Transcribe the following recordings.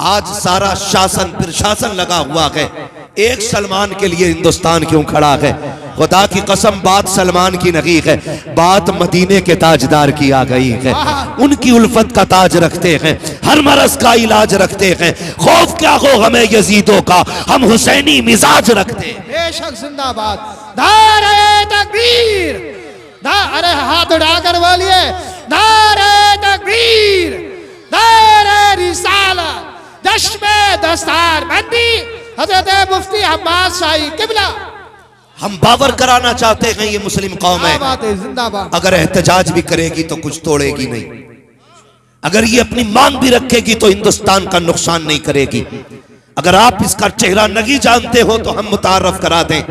आज सारा शासन प्रशासन लगा हुआ है, एक सलमान के लिए हिंदुस्तान क्यों खड़ा है? खुदा की कसम बात सलमान की नहीं है, बात मदीने के ताजदार की आ गई है। उनकी उल्फत का ताज रखते हैं, हर मरज का इलाज रखते हैं। खौफ क्या हो हमें यजीदों का, हम हुसैनी मिजाज रखते हैं। बेशक जिंदाबाद। नारे तकबीर, अरे हाथ उठाकर बोलिए नारे तकबीर, नारे रिसालत, दश्मे दस्तार बंदी हजरत मुफ्ती अब्बास शाही किबला। हम बावर कराना चाहते हैं ये मुस्लिम कौम है, जिंदाबाद। अगर एहतजाज भी करेगी तो कुछ तोड़ेगी नहीं, अगर ये अपनी मांग भी रखेगी तो हिंदुस्तान का नुकसान नहीं करेगी। अगर आप इसका चेहरा नहीं जानते हो तो हम मुतारफ करा दें।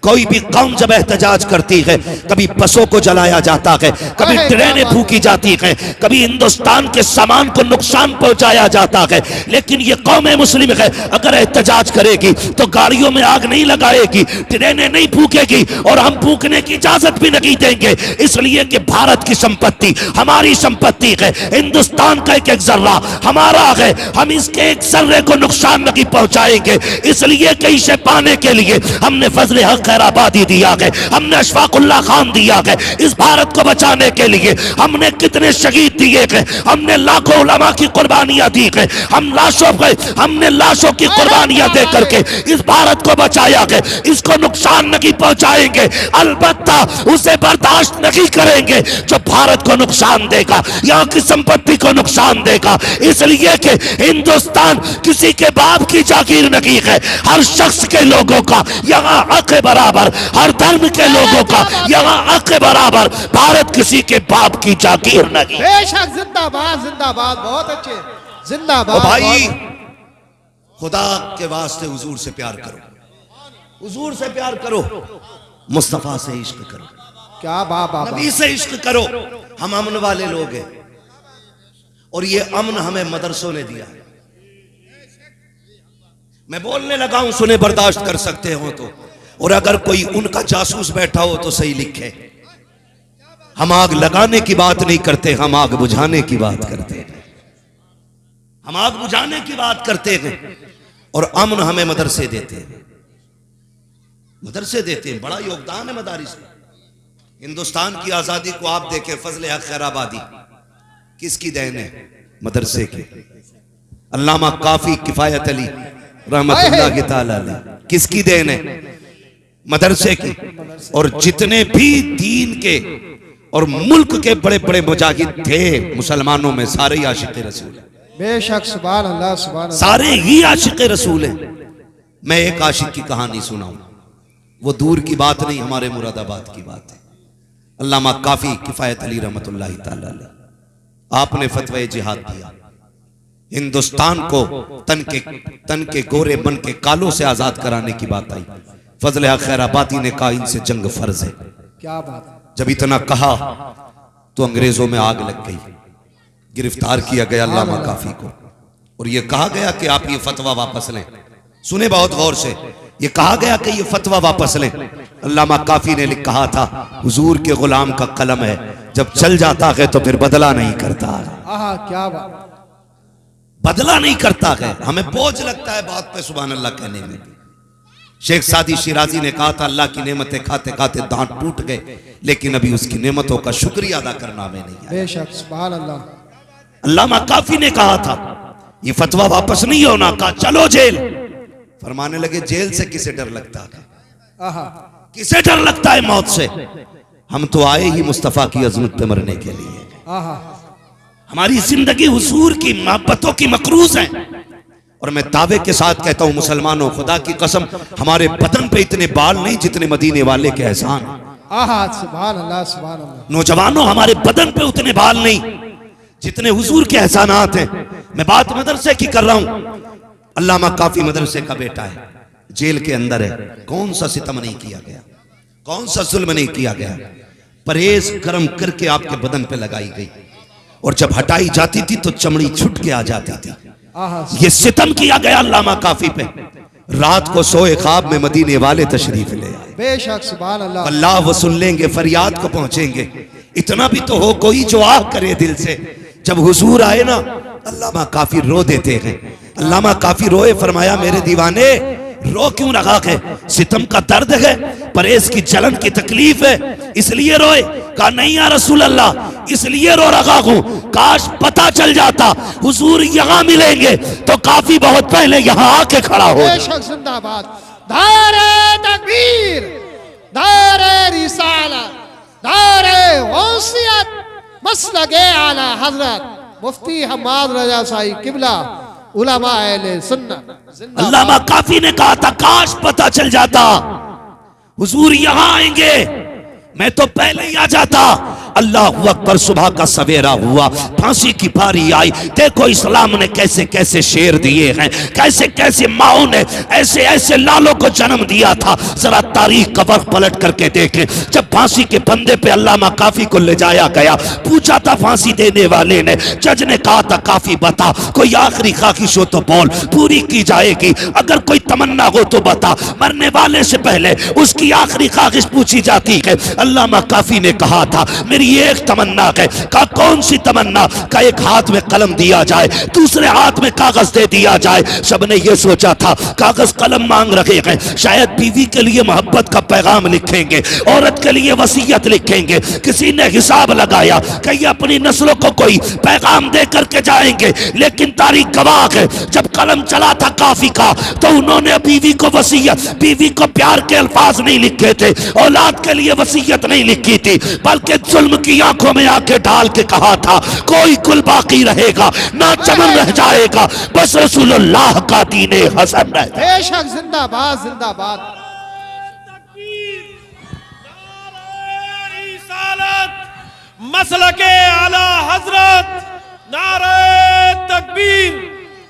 कोई भी कौम जब एहतजाज करती है, कभी बसों को जलाया जाता है, कभी ट्रेनें फूकी जाती हैं, कभी हिंदुस्तान के सामान को नुकसान पहुंचाया जाता है, लेकिन ये कौम मुस्लिम है अगर एहतजाज करेगी तो गाड़ियों में आग नहीं लगाएगी, ट्रेनें नहीं फूकेगी और हम फूकने की इजाजत भी नहीं देंगे। इसलिए कि भारत की संपत्ति हमारी संपत्ति है, हिंदुस्तान का एक एक जर्रा हमारा है, हम इसके एक जर्रे को नुकसान नहीं पहुंचाएंगे। इसलिए कि इसे पाने के लिए हमने फजल हक आबादी दिया है, हमने अशफाकुल्लाह खान दिया है। इस भारत को बचाने के लिए हमने कितने शहीद दिए हैं, हमने लाखों उलमा की कुर्बानियां दी है, हमने लाशों की कुर्बानियां दे करके इस भारत को बचाया है। इसको नुकसान नहीं पहुंचाएंगे, अलबत्ता उसे बर्दाश्त नहीं करेंगे जो भारत को नुकसान देगा, यहाँ की संपत्ति को नुकसान देगा। इसलिए कि हिंदुस्तान किसी के बाप की जागीर नहीं है, हर शख्स के लोगों का यहाँ हक है बराबर, हर धर्म के लोगों का यहाँ हक है बराबर। भारत किसी के बाप की जागीर नहीं। बेशक जिंदाबाद जिंदाबाद, बहुत अच्छे जिंदाबाद। भाई खुदा के वास्ते हुजूर से प्यार करो, हुजूर से प्यार करो, मुस्तफा से इश्क करो, क्या बाबा नबी से इश्क करो। हम अमन वाले लोग हैं और ये अमन हमें मदरसों ने दिया है। मैं बोलने लगा हूं, सुने बर्दाश्त कर सकते हो तो, और अगर कोई उनका जासूस बैठा हो तो सही लिखे। हम आग लगाने की बात नहीं करते, हम आग बुझाने की बात करते हैं, हम आग बुझाने की बात करते हैं। और अमन हमें मदरसे देते हैं, मदरसे देते हैं, बड़ा योगदान है मदारिस का। हिंदुस्तान की आजादी को आप देखें, फजल हक खैराबादी किसकी देन है? मदरसे की। अल्लामा काफी किफायत अली रहमतुल्लाह ताला अलैह किसकी देन है? मदरसे की। और जितने भी दीन के और मुल्क के बड़े बड़े मुजाहिद थे मुसलमानों में, सारे ही आशिक़ रसूल हैं। बेशक सुभान अल्लाह सुभान अल्लाह, सारे ही आशिक़ रसूल हैं। मैं एक आशिक की कहानी सुनाऊं, वो दूर की बात नहीं, हमारे मुरादाबाद की बात है। अल्लामा काफी किफायत अली रहमतुल्लाह ताला अलैह, आपने फतवा जिहाद दिया, हिंदुस्तान को तन के गोरे बन के कालों से आजाद कराने की बात आई। फजल हक खैराबादी ने कहा इनसे जंग फर्ज है। क्या बात। जब इतना कहा तो अंग्रेजों में आग लग गई, गिरफ्तार किया गया अल्लामा काफी को, और यह कहा गया कि आप ये फतवा वापस लें। सुने बहुत गौर से, ये कहा गया कि ये फतवा वापस लें। अल्लामा काफी ने कहा था, हुजूर के गुलाम का कलम है, जब चल जाता है तो फिर बदला नहीं करता। क्या बात, बदला नहीं करता है। हमें बोझ लगता है बात पे सुभान अल्लाह कहने में। शेख सादी शिराजी ने कहा था, अल्लाह की नेमतें खाते खाते दांत टूट गए, लेकिन अभी उसकी नेमतों का शुक्रिया अदा करना हमें नहीं आया। बेशक सुभान अल्लाह। अल्लामा काफी ने कहा था ये फतवा वापस नहीं होना, कहा चलो जेल। फरमाने लगे जेल से किसे डर लगता है, किसे डर लगता है मौत से? हम तो आए ही मुस्तफा की अजमत पे मरने के लिए। हमारी जिंदगी हुजूर की मोहब्बतों की मकरूज है। और मैं दावे के साथ कहता हूं मुसलमानों, खुदा की कसम हमारे बदन पे इतने बाल नहीं जितने मदीने वाले के एहसान। सुभान अल्लाह सुभान अल्लाह। नौजवानों, हमारे बदन पे उतने बाल नहीं जितने हुजूर के एहसानात हैं। मैं बात मदरसे की कर रहा हूं। अल्लामा काफी मदरसे का बेटा है, जेल के अंदर है। कौन सा सितम नहीं किया गया, कौन सा जुल्म नहीं किया गया। परहेज गर्म करके आपके बदन पे लगाई गई, और जब हटाई जाती थी तो चमड़ी छुट के आ जाती थी। ये सितम किया गया अल्लामा काफी पे। रात को सोए ख्वाब में मदीने वाले तशरीफ ले आए। बेशक सुभान अल्लाह। अल्लाह वो सुन लेंगे, फरियाद को पहुंचेंगे। इतना भी तो हो कोई जो आह करे दिल से। जब हुजूर आए ना, अल्लामा काफी रो देते हैं, अल्लामा काफी रोए, फरमाया मेरे दीवाने रो क्यों रहा है? सितम का दर्द है, परहेज की जलन की तकलीफ है, इसलिए रोए? कहा नहीं या रसूल अल्लाह, इसलिए रो रहा हूं, काश पता चल जाता हुजूर यहाँ मिलेंगे तो काफी बहुत पहले यहाँ आके खड़ा हो। बेशक जिंदाबाद। नारे तकबीर, नारे रिसालत, नारे गौसियत, मसलके आला हजरत मुफ्ती हम्माद रजा साई किबला उलमा अहले सुन्नत। अल्लामा काफी ने कहा था काश पता चल जाता हुजूर यहाँ आएंगे, मैं तो पहले ही आ जाता। अल्लाह अकबर। सुबह का सवेरा हुआ, फांसी की बारी आई। देखो इस्लाम ने कैसे कैसे शेर दिए हैं, कैसे कैसे माओ ने ऐसे ऐसे लालों को जन्म दिया था। जरा तारीख का वर्क पलट करके देखें। जब फांसी के फंदे पे अल्लामा काफी को ले जाया गया, पूछा था फांसी देने वाले ने, जज ने कहा था काफी बता, कोई आखिरी ख्वाहिश हो तो बोल, पूरी की जाएगी। अगर कोई तमन्ना हो तो बता। मरने वाले से पहले उसकी आखिरी ख्वाहिश पूछी जाती है। अल्लामा काफी ने कहा था मेरी एक तमन्ना है। कहा कौन सी तमन्ना? का एक हाथ में कलम दिया जाए, दूसरे हाथ में कागज दे दिया जाए। सबने ये सोचा था कागज कलम मांग रहे हैं, शायद बीवी के लिए मोहब्बत का पैगाम लिखेंगे, औरत के लिए वसीयत लिखेंगे। किसी ने हिसाब लगाया कि ये अपनी नस्लों को कोई पैगाम दे करके जाएंगे, लेकिन तारीख गवाह है जब कलम चला था काफी का तो उन्होंने बीवी को वसीयत, बीवी को प्यार के अल्फाज नहीं लिखे थे, औलाद के लिए वसीयत नहीं लिखी थी, बल्कि जुल्म की आंखों में आके डाल के कहा था कोई कुल बाकी रहेगा ना चमन रह जाएगा, बस रसूलुल्लाह का दीने हसन रह। बेशक जिंदाबाद जिंदाबाद। मसलके आला हजरत, नारे तकबीर,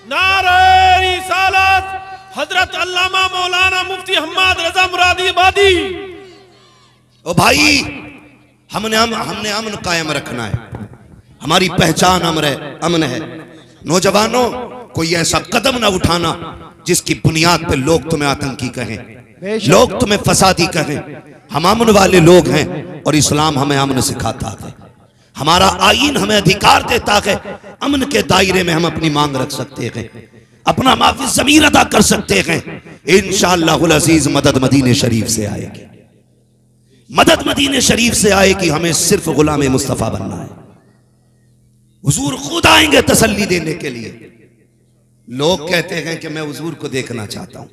नारे रिसालत, हजरत अल्लामा मौलाना मुफ्ती हम्माद रजा मुरादी आबादी। ओ भाई, हमने अमन कायम रखना है, हमारी पहचान अमन है। नौजवानों, कोई ऐसा कदम ना उठाना जिसकी बुनियाद पे लोग तुम्हें आतंकी कहें, लोग तुम्हें फसादी कहें। हम अमन वाले लोग हैं और इस्लाम हमें अमन सिखाता है। हमारा आईन हमें अधिकार देता है, अमन के दायरे में हम अपनी मांग रख सकते हैं, अपना माफी ज़मीर अदा कर सकते हैं। इंशाअल्लाहुल अज़ीज़ मदद मदीने शरीफ से आएगी, मदद मदीने शरीफ से आएगी। हमें सिर्फ गुलाम मुस्तफा बनना है। हुजूर खुद आएंगे तसल्ली देने के लिए। लोग कहते हैं कि मैं हुजूर को देखना चाहता हूं,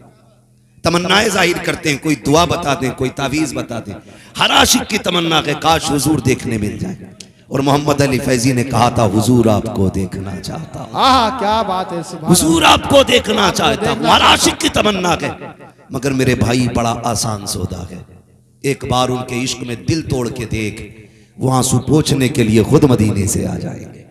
तमन्नाएं जाहिर करते हैं, कोई दुआ बता दें, कोई तावीज बता दें। हर आशिक की तमन्ना है काश हुजूर देखने मिल जाए। और मोहम्मद अली फैजी ने कहा था हुजूर आपको देखना चाहता हूं। हाँ, क्या बात है, हुजूर आपको देखना चाहता हूं, हर आशिक की तमन्ना है। मगर मेरे भाई, बड़ा आसान सौदा है। एक बार उनके इश्क में दिल तोड़ के देख, वो आंसू पोंछने के लिए खुद मदीने से आ जाएंगे।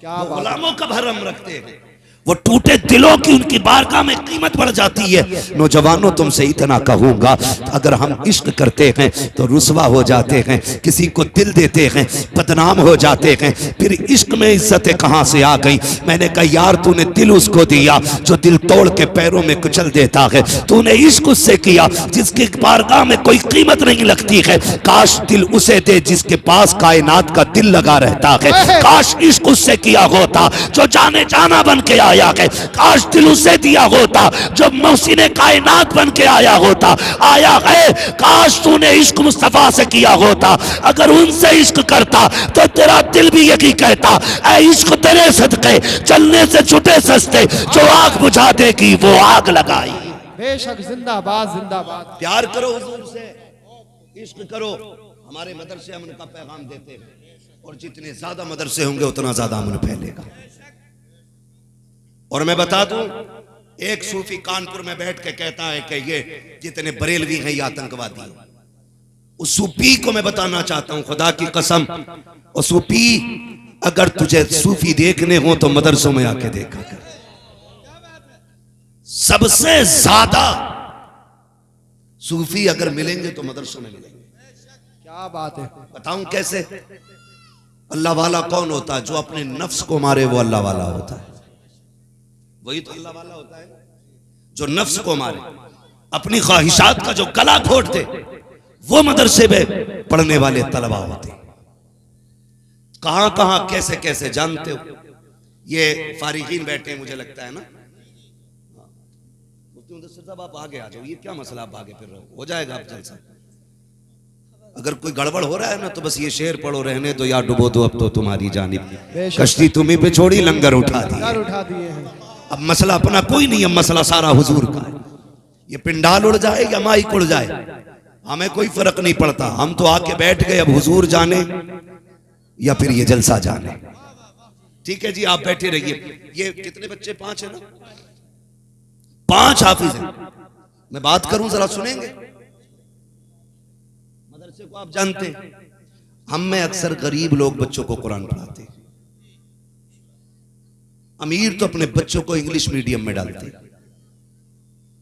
क्या गुलामों का भरम रखते हैं, वो टूटे दिलों की उनकी बारगाह में कीमत बढ़ जाती है। नौजवानों, तुमसे इतना कहूंगा, अगर हम इश्क करते हैं तो रुसवा हो जाते हैं, किसी को दिल देते हैं बदनाम हो जाते हैं, फिर इश्क में इज्जतें कहां से आ गई। मैंने कहा यार, तूने दिल उसको दिया जो दिल तोड़ के पैरों में कुचल देता है, तूने इश्क उससे किया जिसकी बारगाह में कोई कीमत नहीं लगती है। काश दिल उसे दे जिसके पास कायनात का दिल लगा रहता है। काश इश्क उससे किया होता जो जाने जाना बन के आया है। काश दिल उसे दिया होता जो मौसीने कायनात बन के आया होता, आया है। काश तूने इश्क मुस्तफा से किया होता। अगर उनसे इश्क करता तो तेरा दिल भी यही कहता, ऐ इश्क तेरे सदके चलने से छुटे सस्ते, जो आग बुझा देगी वो आग लगाई। बेशक जिंदाबाद जिंदाबाद। प्यार करो हुजूर से, इश्क करो। हमारे मदरसे अमन का पैगाम देते हैं, और जितने ज्यादा मदरसे होंगे उतना ज्यादा अमन फैलेगा। और मैं बता दूं, एक सूफी कानपुर में बैठ के कहता है कि ये जितने बरेलवी हैं ये आतंकवादी। उस सूफी को मैं बताना चाहता हूं, खुदा की कसम, और सूफी, अगर तुझे सूफी देखने हो तो मदरसों में आके देखा कर। सबसे ज्यादा सूफी अगर मिलेंगे तो मदरसों में मिलेंगे। क्या बात है। बताऊं कैसे? अल्लाह वाला कौन होता है? जो अपने नफ्स को मारे वो अल्लाह वाला होता है। वही तो अल्लाह वाला होता है, जो नफ्स को मारे, अपनी ख्वाहिशात का जो गला घोट दे, वो मदरसे में पढ़ने वाले तलबा होते। कहां कहां कैसे कैसे जानते हो? ये फारिगीन बैठे हैं, मुझे लगता है ना, मुदस्सिर साहब आप आगे आ जाओ, ये क्या मसला, आप आगे फिर रहो, हो जाएगा आप जलसा। अगर कोई गड़बड़ हो रहा है ना तो बस ये शेर पढ़ो, रहने दो या डुबो दो अब तो तुम्हारी जानिब, कश्ती तुम्ही पे छोड़ी लंगर उठा दी। उठा दिए हैं। अब मसला अपना कोई नहीं है, मसला सारा हुजूर का है। ये पिंडाल उड़ जाए या माइक उड़ जाए हमें कोई फर्क नहीं पड़ता, हम तो आके बैठ गए, अब हुजूर जाने या फिर ये जलसा जाने। ठीक है जी, आप बैठे रहिए। ये कितने बच्चे, 5 है ना, 5 हाफिज हैं। मैं बात करूं जरा सुनेंगे। मदरसे को आप जानते हैं, हम में अक्सर गरीब लोग बच्चों को कुरान पढ़ाते हैं, अमीर तो अपने बच्चों को इंग्लिश मीडियम में डालते हैं।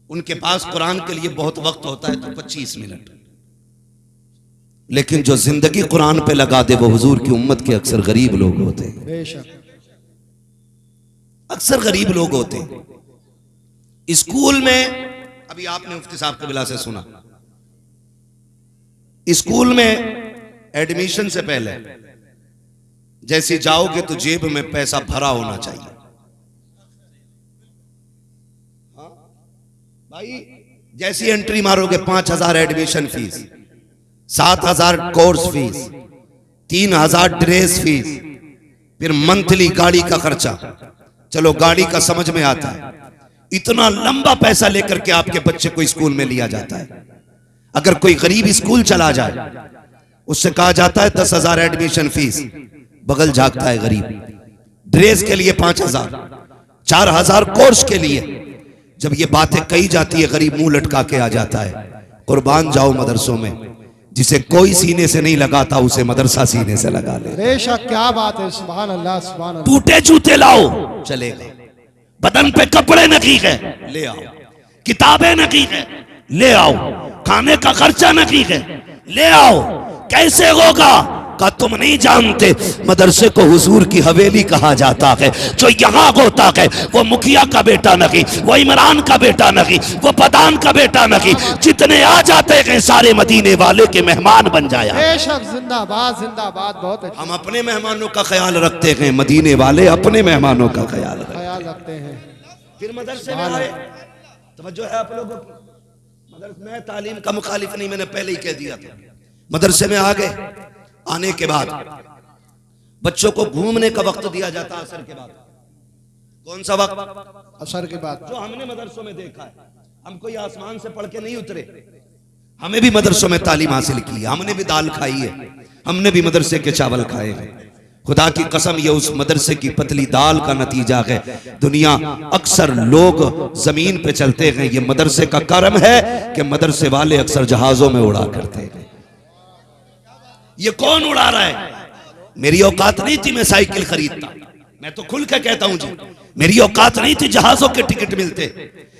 उनके पास कुरान के लिए बहुत वक्त होता है तो 25 मिनट, लेकिन जो जिंदगी कुरान पे लगा दे वो हुजूर की उम्मत के अक्सर गरीब लोग होते हैं। बेशक अक्सर गरीब लोग होते हैं। स्कूल में अभी आपने मुफ्ती साहब कबिला से सुना, स्कूल में एडमिशन से पहले जैसे जाओगे तो जेब में पैसा भरा होना चाहिए। भाई जैसी एंट्री मारोगे 5,000 admission fees, 7,000 course fees, 3,000 dress fees, फिर मंथली गाड़ी का खर्चा। चलो गाड़ी का समझ में आता है, इतना लंबा पैसा लेकर के आपके बच्चे को स्कूल में लिया जाता है। अगर कोई गरीब स्कूल चला जाए उससे कहा जाता है 10,000 एडमिशन फीस, बगल झांकता है गरीब। ड्रेस के लिए 5,000, 4,000 कोर्स के लिए। जब ये बातें कही जाती है गरीब मुंह लटका के आ जाता है। कुर्बान जाओ मदरसों में, जिसे कोई सीने से नहीं लगाता उसे मदरसा सीने से लगा ले। बेशक क्या बात है, सुभान अल्लाह सुभान अल्लाह। टूटे जूते लाओ चलेगा, बदन पे कपड़े नहीं है ले आओ, किताबें नहीं है ले आओ, खाने का खर्चा नहीं है ले आओ। कैसे होगा का तुम नहीं जानते, मदरसे को हुजूर की हवेली कहा जाता है। जो यहाँ होता है वो मुखिया का बेटा नहीं, वो इमरान का बेटा नहीं, वो पठान का बेटा नहीं, जितने आ जाते हैं सारे मदीने वाले के मेहमान बन जाया। बेशक जिंदाबाद जिंदाबाद, बहुत अच्छा। हम अपने मेहमानों का ख्याल रखते हैं, मदीने वाले अपने मेहमानों का ख्याल रखते हैं। फिर मदरसे में आए, तवज्जो है आप लोगों की। मदरसे में तालीम का मुखालिफ नहीं, मैंने पहले ही कह दिया था। मदरसे में आ गए, आने के बाद बच्चों को घूमने का वक्त दिया जाता है असर के बाद। कौन सा वक्त? असर के बाद। जो हमने मदरसों में देखा है, हम कोई आसमान से पढ़ के नहीं उतरे, हमें भी मदरसों में तालीम हासिल की है, हमने भी दाल खाई है, हमने भी मदरसे के चावल खाए हैं। खुदा की कसम ये उस मदरसे की पतली दाल का नतीजा है। दुनिया अक्सर लोग जमीन पे चलते हैं, ये मदरसे का करम है कि मदरसे वाले अक्सर जहाजों में उड़ा करते हैं। ये कौन उड़ा रहा है? मेरी औकात नहीं थी मैं साइकिल खरीदता, मैं तो खुल के कहता हूं जी, मेरी औकात नहीं थी जहाजों के टिकट मिलते,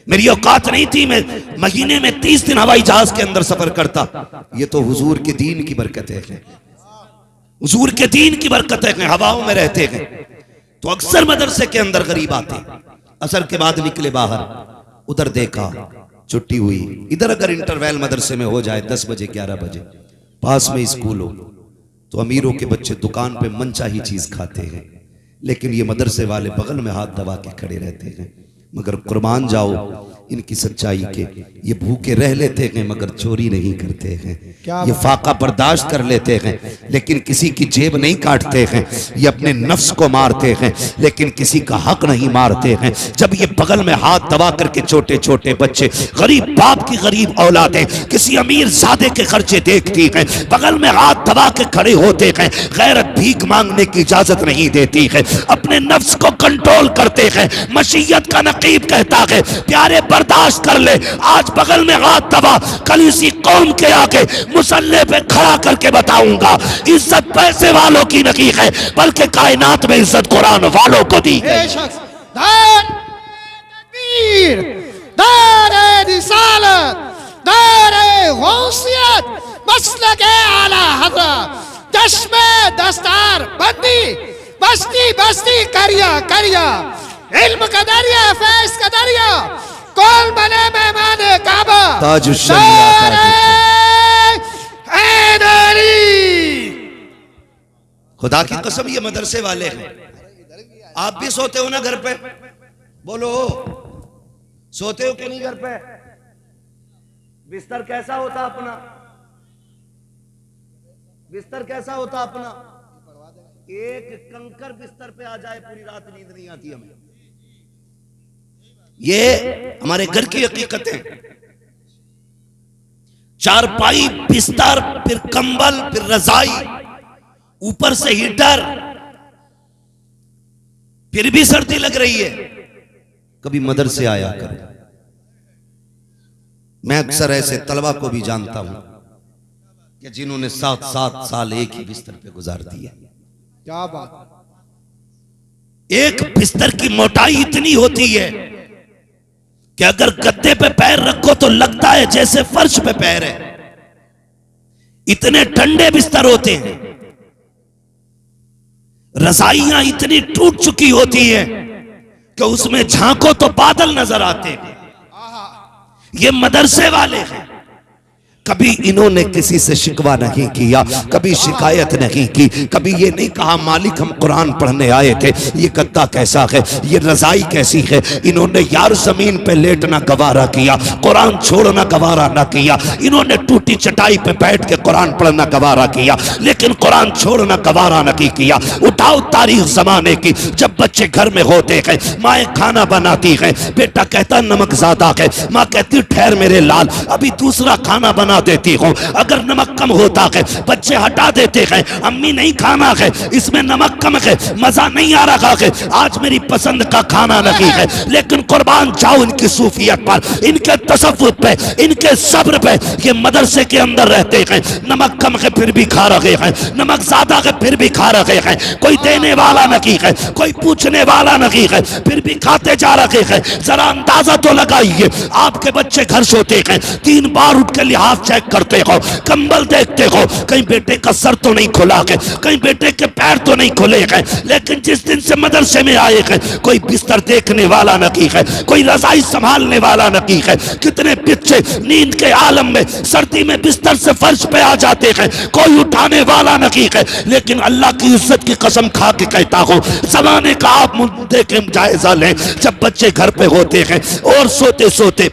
मेरी औकात नहीं थी मैं महीने में 30 दिन हवाई जहाज के अंदर सफर करता। ये तो हुजूर के दीन की बरकत है, हुजूर के दीन की बरकत है, हवाओं में रहते हैं। तो अक्सर मदरसे के अंदर गरीब आते, असर के बाद निकले बाहर, उधर देखा छुट्टी हुई, इधर अगर इंटरवल मदरसे में हो जाए 10 बजे 11 बजे, पास में स्कूल हो, तो अमीरों के बच्चे दुकान पे मनचाही चीज खाते हैं, लेकिन ये मदरसे वाले बगल में हाथ दबा के खड़े रहते हैं। मगर कुर्बान जाओ इनकी सच्चाई के, ये भूखे रह लेते हैं मगर चोरी नहीं करते हैं, ये फाका बर्दाश्त कर लेते हैं लेकिन किसी की जेब नहीं काटते हैं, ये अपने नफ्स को मारते हैं लेकिन किसी का हक नहीं मारते हैं। जब ये बगल में हाथ दबा करके छोटे छोटे बच्चे, गरीब बाप की गरीब औलादें किसी अमीर ज़ादे के खर्चे देखती हैं, बगल में हाथ दबा के खड़े होते हैं, गैरत भीख मांगने की इजाजत नहीं देती है, अपने नफ्स को कंट्रोल करते हैं। मशीयत का नकीब कहता है प्यारे बर्दाश्त कर ले, आज बगल में हाथ दबा, कल इसी कौम के आके मुसल्ले पे खड़ा करके बताऊंगा, इज्जत पैसे वालों की नहीं है बल्कि कायनात में इज्जत कुरान वालों को दी है। दस्तार बंदी बस्ती बस्ती करिया करिया, इल्म का दरिया फैज का दरिया, कौन बने मेहमान काबा, खुदा की कसम ये मदरसे वाले हैं। आप भी सोते हो ना घर पे, बोलो सोते हो कि नहीं घर पे? बिस्तर कैसा होता अपना? बिस्तर कैसा होता अपना? एक कंकर बिस्तर पे आ जाए पूरी रात नींद नहीं आती हमें। ये हमारे घर की हकीकत है। चारपाई, बिस्तर, फिर कंबल, फिर रजाई, ऊपर से हीटर, फिर भी सर्दी लग रही है। कभी मदरसे आया कर। मैं अक्सर ऐसे तलबा को भी जानता हूं कि जिन्होंने 7-7 साल एक ही बिस्तर पे गुजार दिया। क्या बात। एक बिस्तर की मोटाई इतनी होती है कि अगर गद्दे पे पैर रखो तो लगता है जैसे फर्श पे पैर है। इतने ठंडे बिस्तर होते हैं। रजाइयां इतनी टूट चुकी होती हैं कि उसमें झांको तो बादल नजर आते हैं। ये मदरसे वाले हैं। कभी इन्होंने किसी से शिकवा नहीं किया, कभी शिकायत नहीं की, कभी ये नहीं कहा मालिक हम कुरान पढ़ने आए थे, ये गद्दा कैसा है, ये रजाई कैसी है। इन्होंने यार जमीन पे लेटना गवारा किया, कुरान छोड़ना गवारा ना किया। इन्होंने टूटी चटाई पे बैठ के कुरान पढ़ना गवारा किया, लेकिन कुरान छोड़ना गवारा नहीं किया। उठाओ तारीख जमाने की, जब बच्चे घर में होते हैं, माए खाना बनाती है, बेटा कहता नमक ज्यादा है, माँ कहती ठहर मेरे लाल अभी दूसरा खाना बना देती हूं। अगर नमक कम होता है बच्चे हटा देते हैं, अम्मी नहीं खाना है, इसमें नमक कम है, मजा नहीं आ रहा है, आज मेरी पसंद का खाना नहीं है। लेकिन कुर्बान जाओ इनकी सूफियत पर, इनके तसव्वुफ पे, इनके सब्र पे। ये मदरसे के अंदर रहते हैं, नमक कम है फिर भी खा रहे हैं, नमक ज्यादा है फिर भी खा रहे हैं। कोई देने वाला नहीं है, कोई पूछने वाला नहीं है, फिर भी खाते जा रहे हैं। जरा अंदाजा तो लगाइए, आपके बच्चे घर सोते हैं, 3 बार उठ के लिहाज चेक करते हो, कंबल देखते हो, कहीं बेटे का सर तो नहीं खुला है, कहीं बेटे के पैर तो नहीं खुले हैं। लेकिन जिस दिन से मदरसे में आए हैं, कोई बिस्तर देखने वाला नहीं है, कोई रजाई संभालने वाला नहीं है। कितने बच्चे नींद के आलम में सर्दी में बिस्तर से फर्श पे आ जाते हैं, कोई उठाने वाला नहीं है। लेकिन अल्लाह की इज्जत की कसम खा के कहता हूं, जमाने का आप मुद्दे के जायजा लें। जब बच्चे घर पे होते हैं और सोते सोते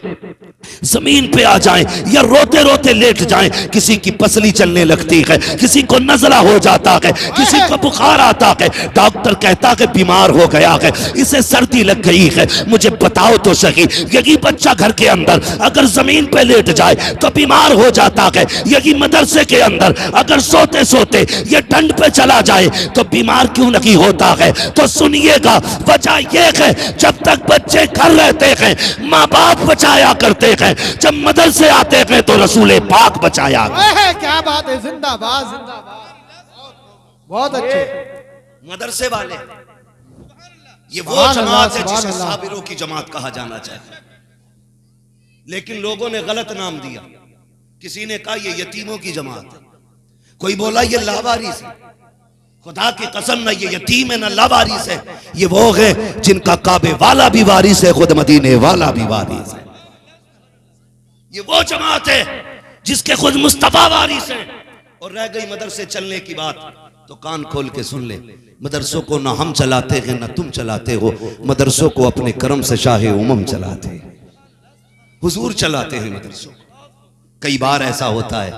जमीन पे आ जाएं या रोते रोते लेट जाएं, किसी की पसली चलने लगती है, किसी को नजला हो जाता है, किसी को बुखार आता है, डॉक्टर कहता है बीमार हो गया है, इसे सर्दी लग गई है। मुझे बताओ तो सही, यही बच्चा घर के अंदर अगर जमीन पे लेट जाए तो बीमार हो जाता है, यही मदरसे के अंदर अगर सोते सोते ये ठंड पे चला जाए तो बीमार क्यों नहीं होता है? तो सुनिएगा, वजह यह है जब तक बच्चे घर रहते हैं माँ बाप बचाया करते हैं, जब मदरसे आते हैं तो रसूले पाक बचाया। क्या बात है, जिंदाबाद जिंदाबाद, बहुत अच्छे। मदरसे वाले ये वो जमात है जिसे साबिरों की जमात कहा जाना चाहिए, लेकिन लोगों ने गलत नाम दिया। किसी ने कहा ये यतीमों की जमात है, कोई बोला ये लावारिस है। खुदा की कसम ना ये यतीम है ना लावारिस है, ये वो है जिनका काबे वाला भी वारिस है, खुद मदीने वाला भी वारिस है। ये वो जमात है जिसके खुद मुस्तफा वारिस है। और रह गई मदरसे चलने की बात, तो कान खोल के सुन ले, मदरसों को ना हम चलाते हैं ना तुम चलाते हो, मदरसों को अपने करम से शाहे उमम चलाते हैं, हुजूर चलाते हैं मदरसों। कई बार ऐसा होता है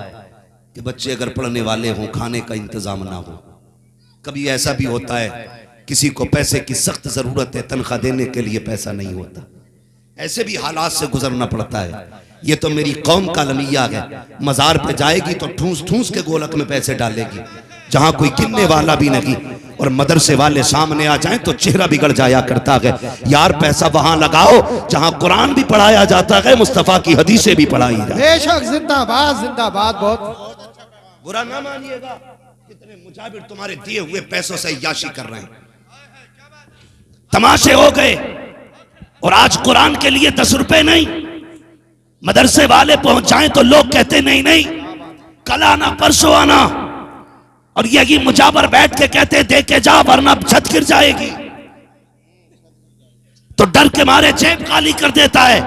कि बच्चे अगर पढ़ने वाले हों, खाने का इंतजाम ना हो। कभी ऐसा भी होता है किसी को पैसे की सख्त जरूरत है, तनख्वाह देने के लिए पैसा नहीं होता, ऐसे भी हालात से गुजरना पड़ता है। ये तो मेरी कौम का लमिया है, मजार पे जाएगी तो ठूस ठूस के गोलक में पैसे डालेगी, जहां कोई गिनने वाला भी नहीं। और मदरसे वाले सामने आ जाएं तो चेहरा बिगड़ जाया करता है। यार पैसा वहां लगाओ जहां कुरान भी पढ़ाया जाता है, मुस्तफा की हदीसें भी पढ़ाई जाए। बेशक, जिंदाबाद जिंदाबाद, बहुत बुरा ना मानिएगा, कितने मुजाबिर तुम्हारे दिए हुए पैसों से याशी कर रहे हैं। तमाशे हो गए। और आज कुरान के लिए 10 रुपए नहीं, मदरसे वाले पहुंचाएं तो लोग कहते नहीं नहीं कल आना परसों आना, और यही मुजाबर बैठ के कहते दे के जा वरना छत गिर जाएगी। तो डर के मारे जेब खाली कर देता है।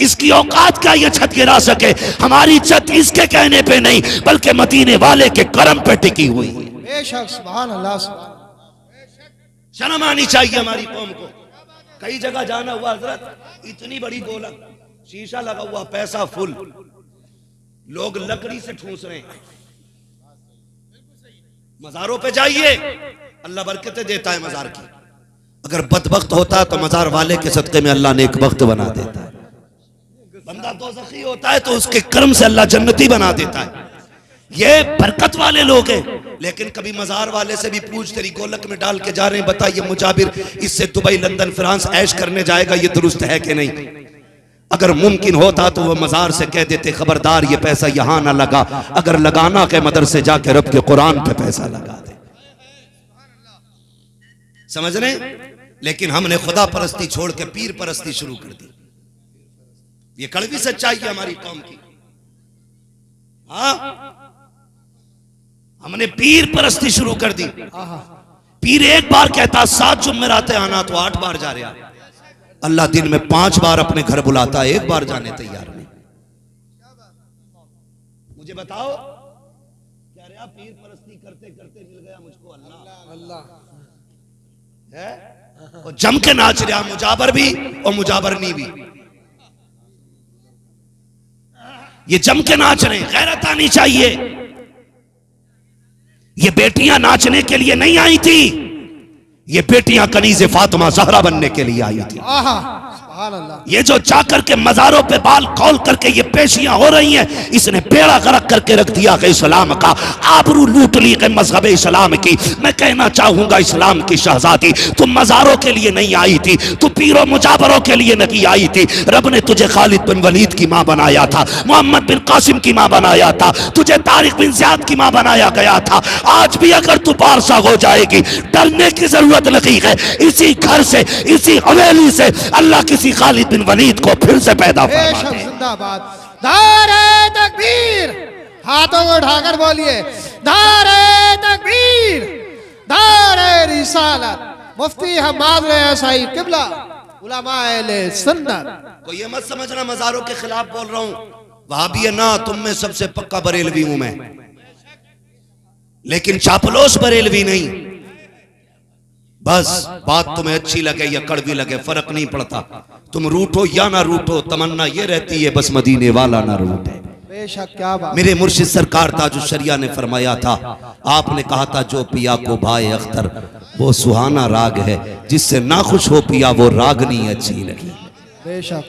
इसकी औकात क्या ये छत गिरा सके? हमारी छत इसके कहने पे नहीं बल्कि मदीने वाले के करम पे टिकी हुई। बेशक, सुभान अल्लाह। शर्म आनी चाहिए हमारी कौम को। कई जगह जाना हुआ हजरत, इतनी बड़ी गोलक, शीशा लगा हुआ, पैसा फुल, लोग लकड़ी से ठूस रहे हैं। मजारों पे जाइए, अल्लाह बरकतें देता है मजार की। अगर बदबख्त होता है तो मजार वाले के सदके में अल्लाह नेक वक्त बना देता है। बंदा दोज़खी होता है तो उसके कर्म से अल्लाह जन्नती बना देता है। ये बरकत वाले लोग हैं। लेकिन कभी मजार वाले से भी पूछ, तेरी गोलक में डाल के जा रहे हैं, बता ये मुजाबिर इससे दुबई, लंदन, फ्रांस ऐश करने जाएगा, ये दुरुस्त है कि नहीं? अगर मुमकिन होता तो वो मजार से कह देते, खबरदार ये पैसा यहां ना लगा, अगर लगाना के मदरसे जाके रब के कुरान पे पैसा लगा दे। समझ रहे? लेकिन हमने खुदा परस्ती छोड़ के पीर परस्ती शुरू कर दी। ये कड़वी सच्चाई है हमारी कौम की। हाँ, हमने पीर परस्ती शुरू कर दी। पीर एक बार कहता 7 जुम्मेराते आना तो 8 बार जा रहा। अल्लाह दिन में 5 बार अपने घर बुलाता, एक बार जाने तैयार नहीं। मुझे बताओ, क्या रे आप पीर परस्ती करते करते मिल गया मुझको अल्लाह? अल्लाह है और जम के नाच रहा, मुजाबर भी और मुजाबरनी भी। ये जम के नाच रहे, गैरत आनी चाहिए। ये बेटियां नाचने के लिए नहीं आई थी, ये बेटियां कनीज़े फातिमा ज़हरा बनने के लिए आई थी। ये जो जाकर के मजारों पे बाल कौल करके ये पेशियां हो रही हैं, इसने बेड़ा गर्क करके रख दिया कि इस्लाम का, आबरू लूट ली कि मजहब इस्लाम की। मैं कहना चाहूंगा इस्लाम की शहजादी, तू मजारों के लिए नहीं आई थी, तू पीरों मुजाबरों के लिए नहीं आई थी। रब ने तुझे खालिद बिन वलीद की मां बनाया था, मोहम्मद बिन कासिम की मां बनाया था, तुझे तारिक बिन ज़ियाद की मां बनाया गया था। आज भी अगर तू पारसा हो जाएगी, डरने की जरूरत नहीं है। इसी घर से, इसी हवेली से अल्लाह किसी खालिद बिन वलीद को फिर से पैदा फरमा दे। जिंदाबाद। नारे तकबीर, हाथों को उठाकर बोलिए नारे तकबीर, नारे रिसालत। मुफ्ती हम्माद रज़ाई किबला, उलमाए अहले सुन्नत। को ये मत समझना मजारों के खिलाफ बोल रहा हूं, वहाबी है ना, तुम में सबसे पक्का बरेलवी हूं मैं, लेकिन चापलोस बरेलवी नहीं। बस बात तुम्हें अच्छी लगे या कड़वी लगे फर्क नहीं पड़ता, तुम रूठो या ना रूठो, तमन्ना ये रहती है बस मदीने वाला ना रूठे। बेशक, क्या बात। मेरे मुर्शिद सरकार ताजुश शरिया ने फरमाया था, आपने कहा था जो पिया को भाई अख्तर वो सुहाना राग है, जिससे नाखुश हो पिया वो रागनी अच्छी लगी। बेशक,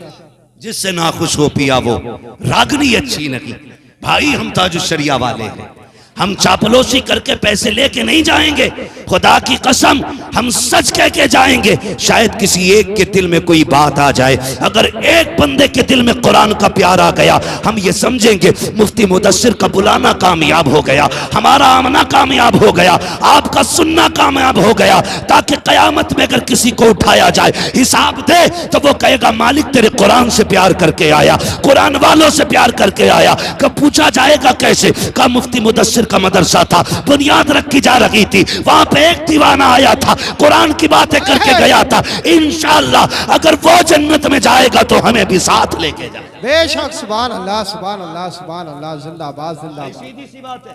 जिससे नाखुश हो पिया वो रागनी अच्छी लगी। भाई हम ताजुश शरिया वाले हैं, हम चापलोसी करके पैसे लेके नहीं जाएंगे, खुदा की कसम हम सच कह के जाएंगे। शायद किसी एक के दिल में कोई बात आ जाए, अगर एक बंदे के दिल में कुरान का प्यार आ गया, हम ये समझेंगे मुफ्ती मुदस्सिर का बुलाना कामयाब हो गया, हमारा आमना कामयाब हो गया, आपका सुनना कामयाब हो गया, ताकि कयामत में अगर किसी को उठाया जाए हिसाब दे तो वो कहेगा मालिक तेरे कुरान से प्यार करके आया, कुरान वालों से प्यार करके आया। कब पूछा जाएगा कैसे? का मुफ्ती मुदस्सिर का मदरसा था, बुनियाद रखी जा रही थी, वहां पे एक दीवाना आया था, कुरान की बातें करके गया था। इंशाअल्लाह अगर वो जन्नत में जाएगा तो हमें भी साथ लेके जाए। बेशक, सुभान अल्लाह, सुभान अल्लाह, सुभान अल्लाह। जिंदाबाद, जिंदाबाद। सीधी सी बात है।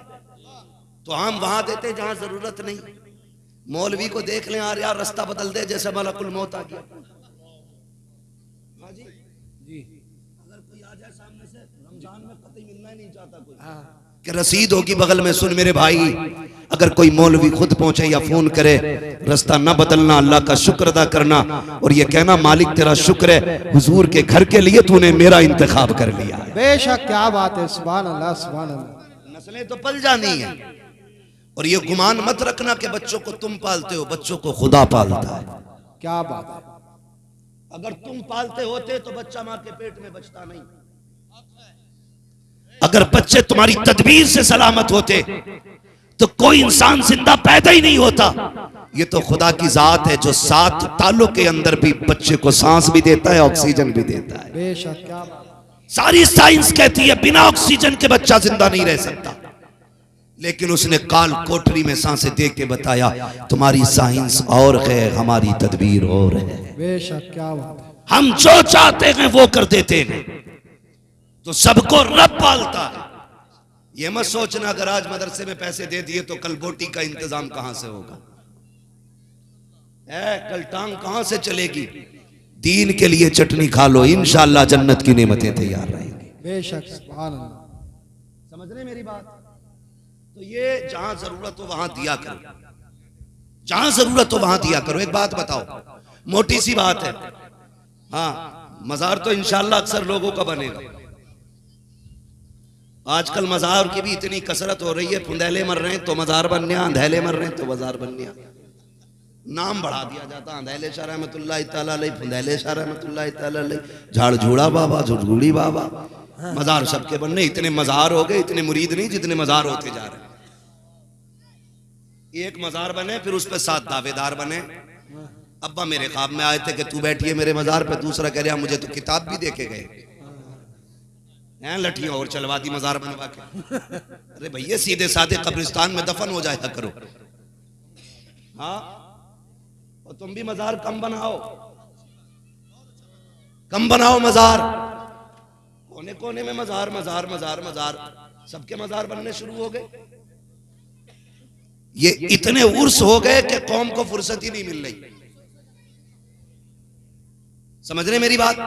तो हम वहां देते जहां जरूरत नहीं। मौलवी को देख लें, यार रास्ता बदल दे जैसे मलकुल मौत आ गया। जी, अगर कोई आ जाए सामने से, रमजान में कतई मिलना ही नहीं चाहता कोई, कि रसीद होगी बगल में, सुन मेरे भाई, अगर कोई मौलवी खुद पहुंचे या फोन करे, रास्ता न बदलना, अल्लाह का शुक्र अदा करना और ये कहना मालिक तेरा शुक्र है हुजूर के घर के लिए तूने मेरा इंतखाब कर लिया। बेशक, क्या बात है। सुभान अल्लाह, सुभान अल्लाह। नस्लें तो पल जानी है। और ये गुमान मत रखना कि बच्चों को तुम पालते हो, बच्चों को खुदा पालता है। क्या बात है। अगर तुम पालते होते तो बच्चा मां के पेट में बचता नहीं। अगर बच्चे तुम्हारी तदबीर से सलामत होते तो कोई इंसान जिंदा पैदा ही नहीं होता। ये तो खुदा की जात है जो 7 तालों के अंदर भी बच्चे को सांस भी देता है, ऑक्सीजन भी देता है। बेशक, क्या बात। सारी साइंस कहती है बिना ऑक्सीजन के बच्चा जिंदा नहीं रह सकता, लेकिन उसने काल कोठरी में सांसें दे के बताया तुम्हारी साइंस और है, हमारी तदबीर और है। बेशक, क्या बात है। हम जो चाहते हैं वो कर देते हैं, तो सबको रब पालता है। ये मत सोचना अगर आज मदरसे में पैसे दे दिए तो कल बोटी का इंतजाम कहां से होगा, कल टांग कहां से चलेगी। दीन के लिए चटनी खा लो, इंशाअल्लाह जन्नत की नेमतें तैयार रहेंगी। बेशक, सुभान अल्लाह। समझ रहे मेरी बात? तो ये जहां जरूरत हो वहां दिया करो, जहां जरूरत हो वहां दिया करो। एक बात बताओ, मोटी सी बात है, हाँ, मजार तो इंशाअल्लाह अक्सर लोगों का बनेगा। आजकल मजार की भी इतनी कसरत हो रही है, फुंदेले मर रहे हैं तो मजार बनने, अंधेले मर रहे हैं तो मजार बनने, नाम बढ़ा दिया जाता, अंधेले शाह रहमतुल्लाह तआला अलैह, फुंदेले शाह रहमतुल्लाह तआला अलैह, झाड़झूड़ा बाबा, झुड़झूड़ी बाबा, मजार सबके बनने। इतने मजार हो गए, इतने मुरीद नहीं जितने मजार होते जा रहे हैं। एक मजार बने, फिर उस पर 7 दावेदार बने। अब्बा मेरे ख्वाब में आए थे कि तू बैठिए मेरे मजार पे, दूसरा कह रहा मुझे तो किताब भी देके गए हैं, लठियां और चलवा दी मजार बनवा के। अरे भैया सीधे साधे कब्रिस्तान में दफन हो जाया करो, हाँ, और तुम भी मजार कम बनाओ, कम बनाओ मजार। कोने कोने में मजार मजार मजार मजार, सबके मजार बनने शुरू हो गए। ये इतने उर्स हो गए कि कौम को फुर्सत ही नहीं मिल रही। समझ रहे मेरी बात?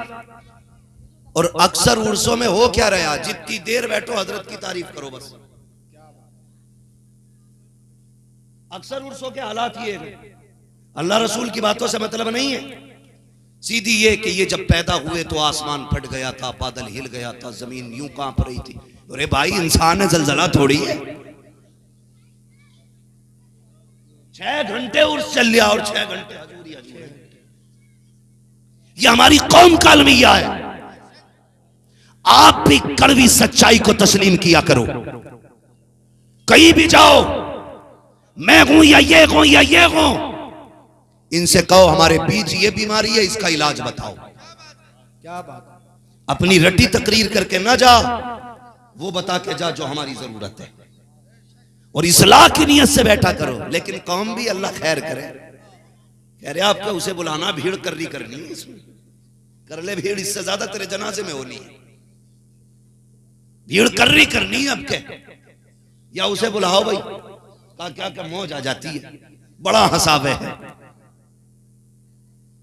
और अक्सर उर्सों में हो क्या रहा, जितनी देर बैठो हजरत की तारीफ करो बस। अक्सर उर्सों के हालात ये हैं, अल्लाह रसूल की बातों से मतलब नहीं है, सीधी ये कि ये जब पैदा हुए तो आसमान फट गया था, बादल हिल गया था, जमीन यूं कांप रही थी। अरे भाई इंसान है, जलजला थोड़ी है। 6 घंटे उर्स चल लिया और 6 घंटे हजूरी हजूरी। ये हमारी कौम का अलमिया है। आप भी कड़वी सच्चाई को तस्लीम किया करो। कहीं भी जाओ, मैं हूं या ये हूं या ये हूं, इनसे कहो हमारे बीच ये बीमारी है, इसका इलाज बताओ। क्या बात। अपनी रट्टी तकरीर करके ना जा, वो बता के जा जो हमारी जरूरत है, और इस्लाह की नियत से बैठा करो। लेकिन कौम भी अल्लाह खैर करे, कह रहे आपको उसे बुलाना, भीड़ करनी है, इसमें कर ले भीड़, इससे ज्यादा तेरे जनाजे में होनी है। भीड़ करनी है अब के, या उसे बुलाओ भाई, क्या क्या मौज आ जाती है, बड़ा हंसावे है।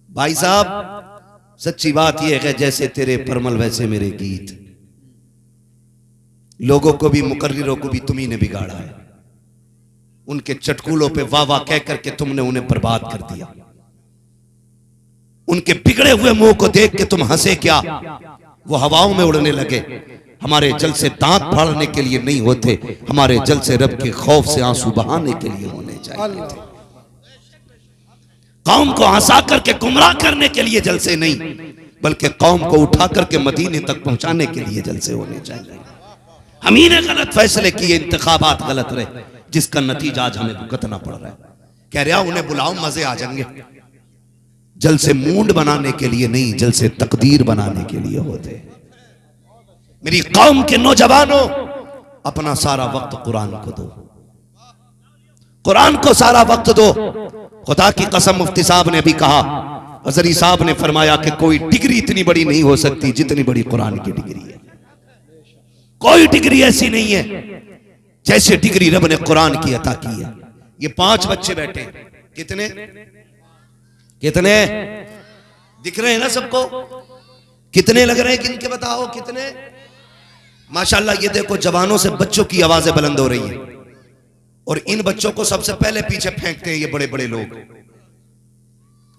भाई साहब सच्ची बात यह है, जैसे तेरे परमल वैसे मेरे गीत। लोगों को भी, मुकर्रिरों को भी तुम्ही ने बिगाड़ा है। उनके चटकुलों पे वाह वाह कह करके तुमने उन्हें बर्बाद कर दिया। उनके बिगड़े हुए मुंह को देख के तुम हंसे क्या, वो हवाओं में उड़ने लगे। हमारे जल से दांत फाड़ने के लिए नहीं होते, हमारे जल से रब के खौफ से आंसू बहाने के लिए होने चाहिए थे। कौम को हंसा करके गुमराह करने के लिए जलसे नहीं, बल्कि कौम को उठा करके मदीने तक पहुंचाने के लिए जलसे होने चाहिए। हम ही ने गलत फैसले किए, इंतखाबात गलत रहे, जिसका नतीजा आज हमें भुगतना पड़ रहा है। कह रहा उन्हें बुलाओ, मजे आ जाएंगे। जलसे मूड बनाने के लिए नहीं, जलसे तकदीर बनाने के लिए होते। मेरी कौम के नौजवानों, अपना सारा वक्त कुरान को दो, कुरान को सारा वक्त दो। खुदा की कसम, मुफ्ती साहब ने भी कहा, हजरी साहब ने फरमाया कि कोई डिग्री इतनी बड़ी नहीं हो सकती जितनी बड़ी कुरान की डिग्री है। कोई डिग्री ऐसी नहीं है जैसे डिग्री रब ने कुरान की अता की है। ये 5 बच्चे बैठे, कितने कितने दिख रहे हैं ना सबको? कितने लग रहे हैं किनके, बताओ कितने? माशाल्लाह ये देखो, जवानों से बच्चों की आवाजें बुलंद हो रही हैं, और इन बच्चों को सबसे पहले पीछे फेंकते हैं ये बड़े बड़े लोग।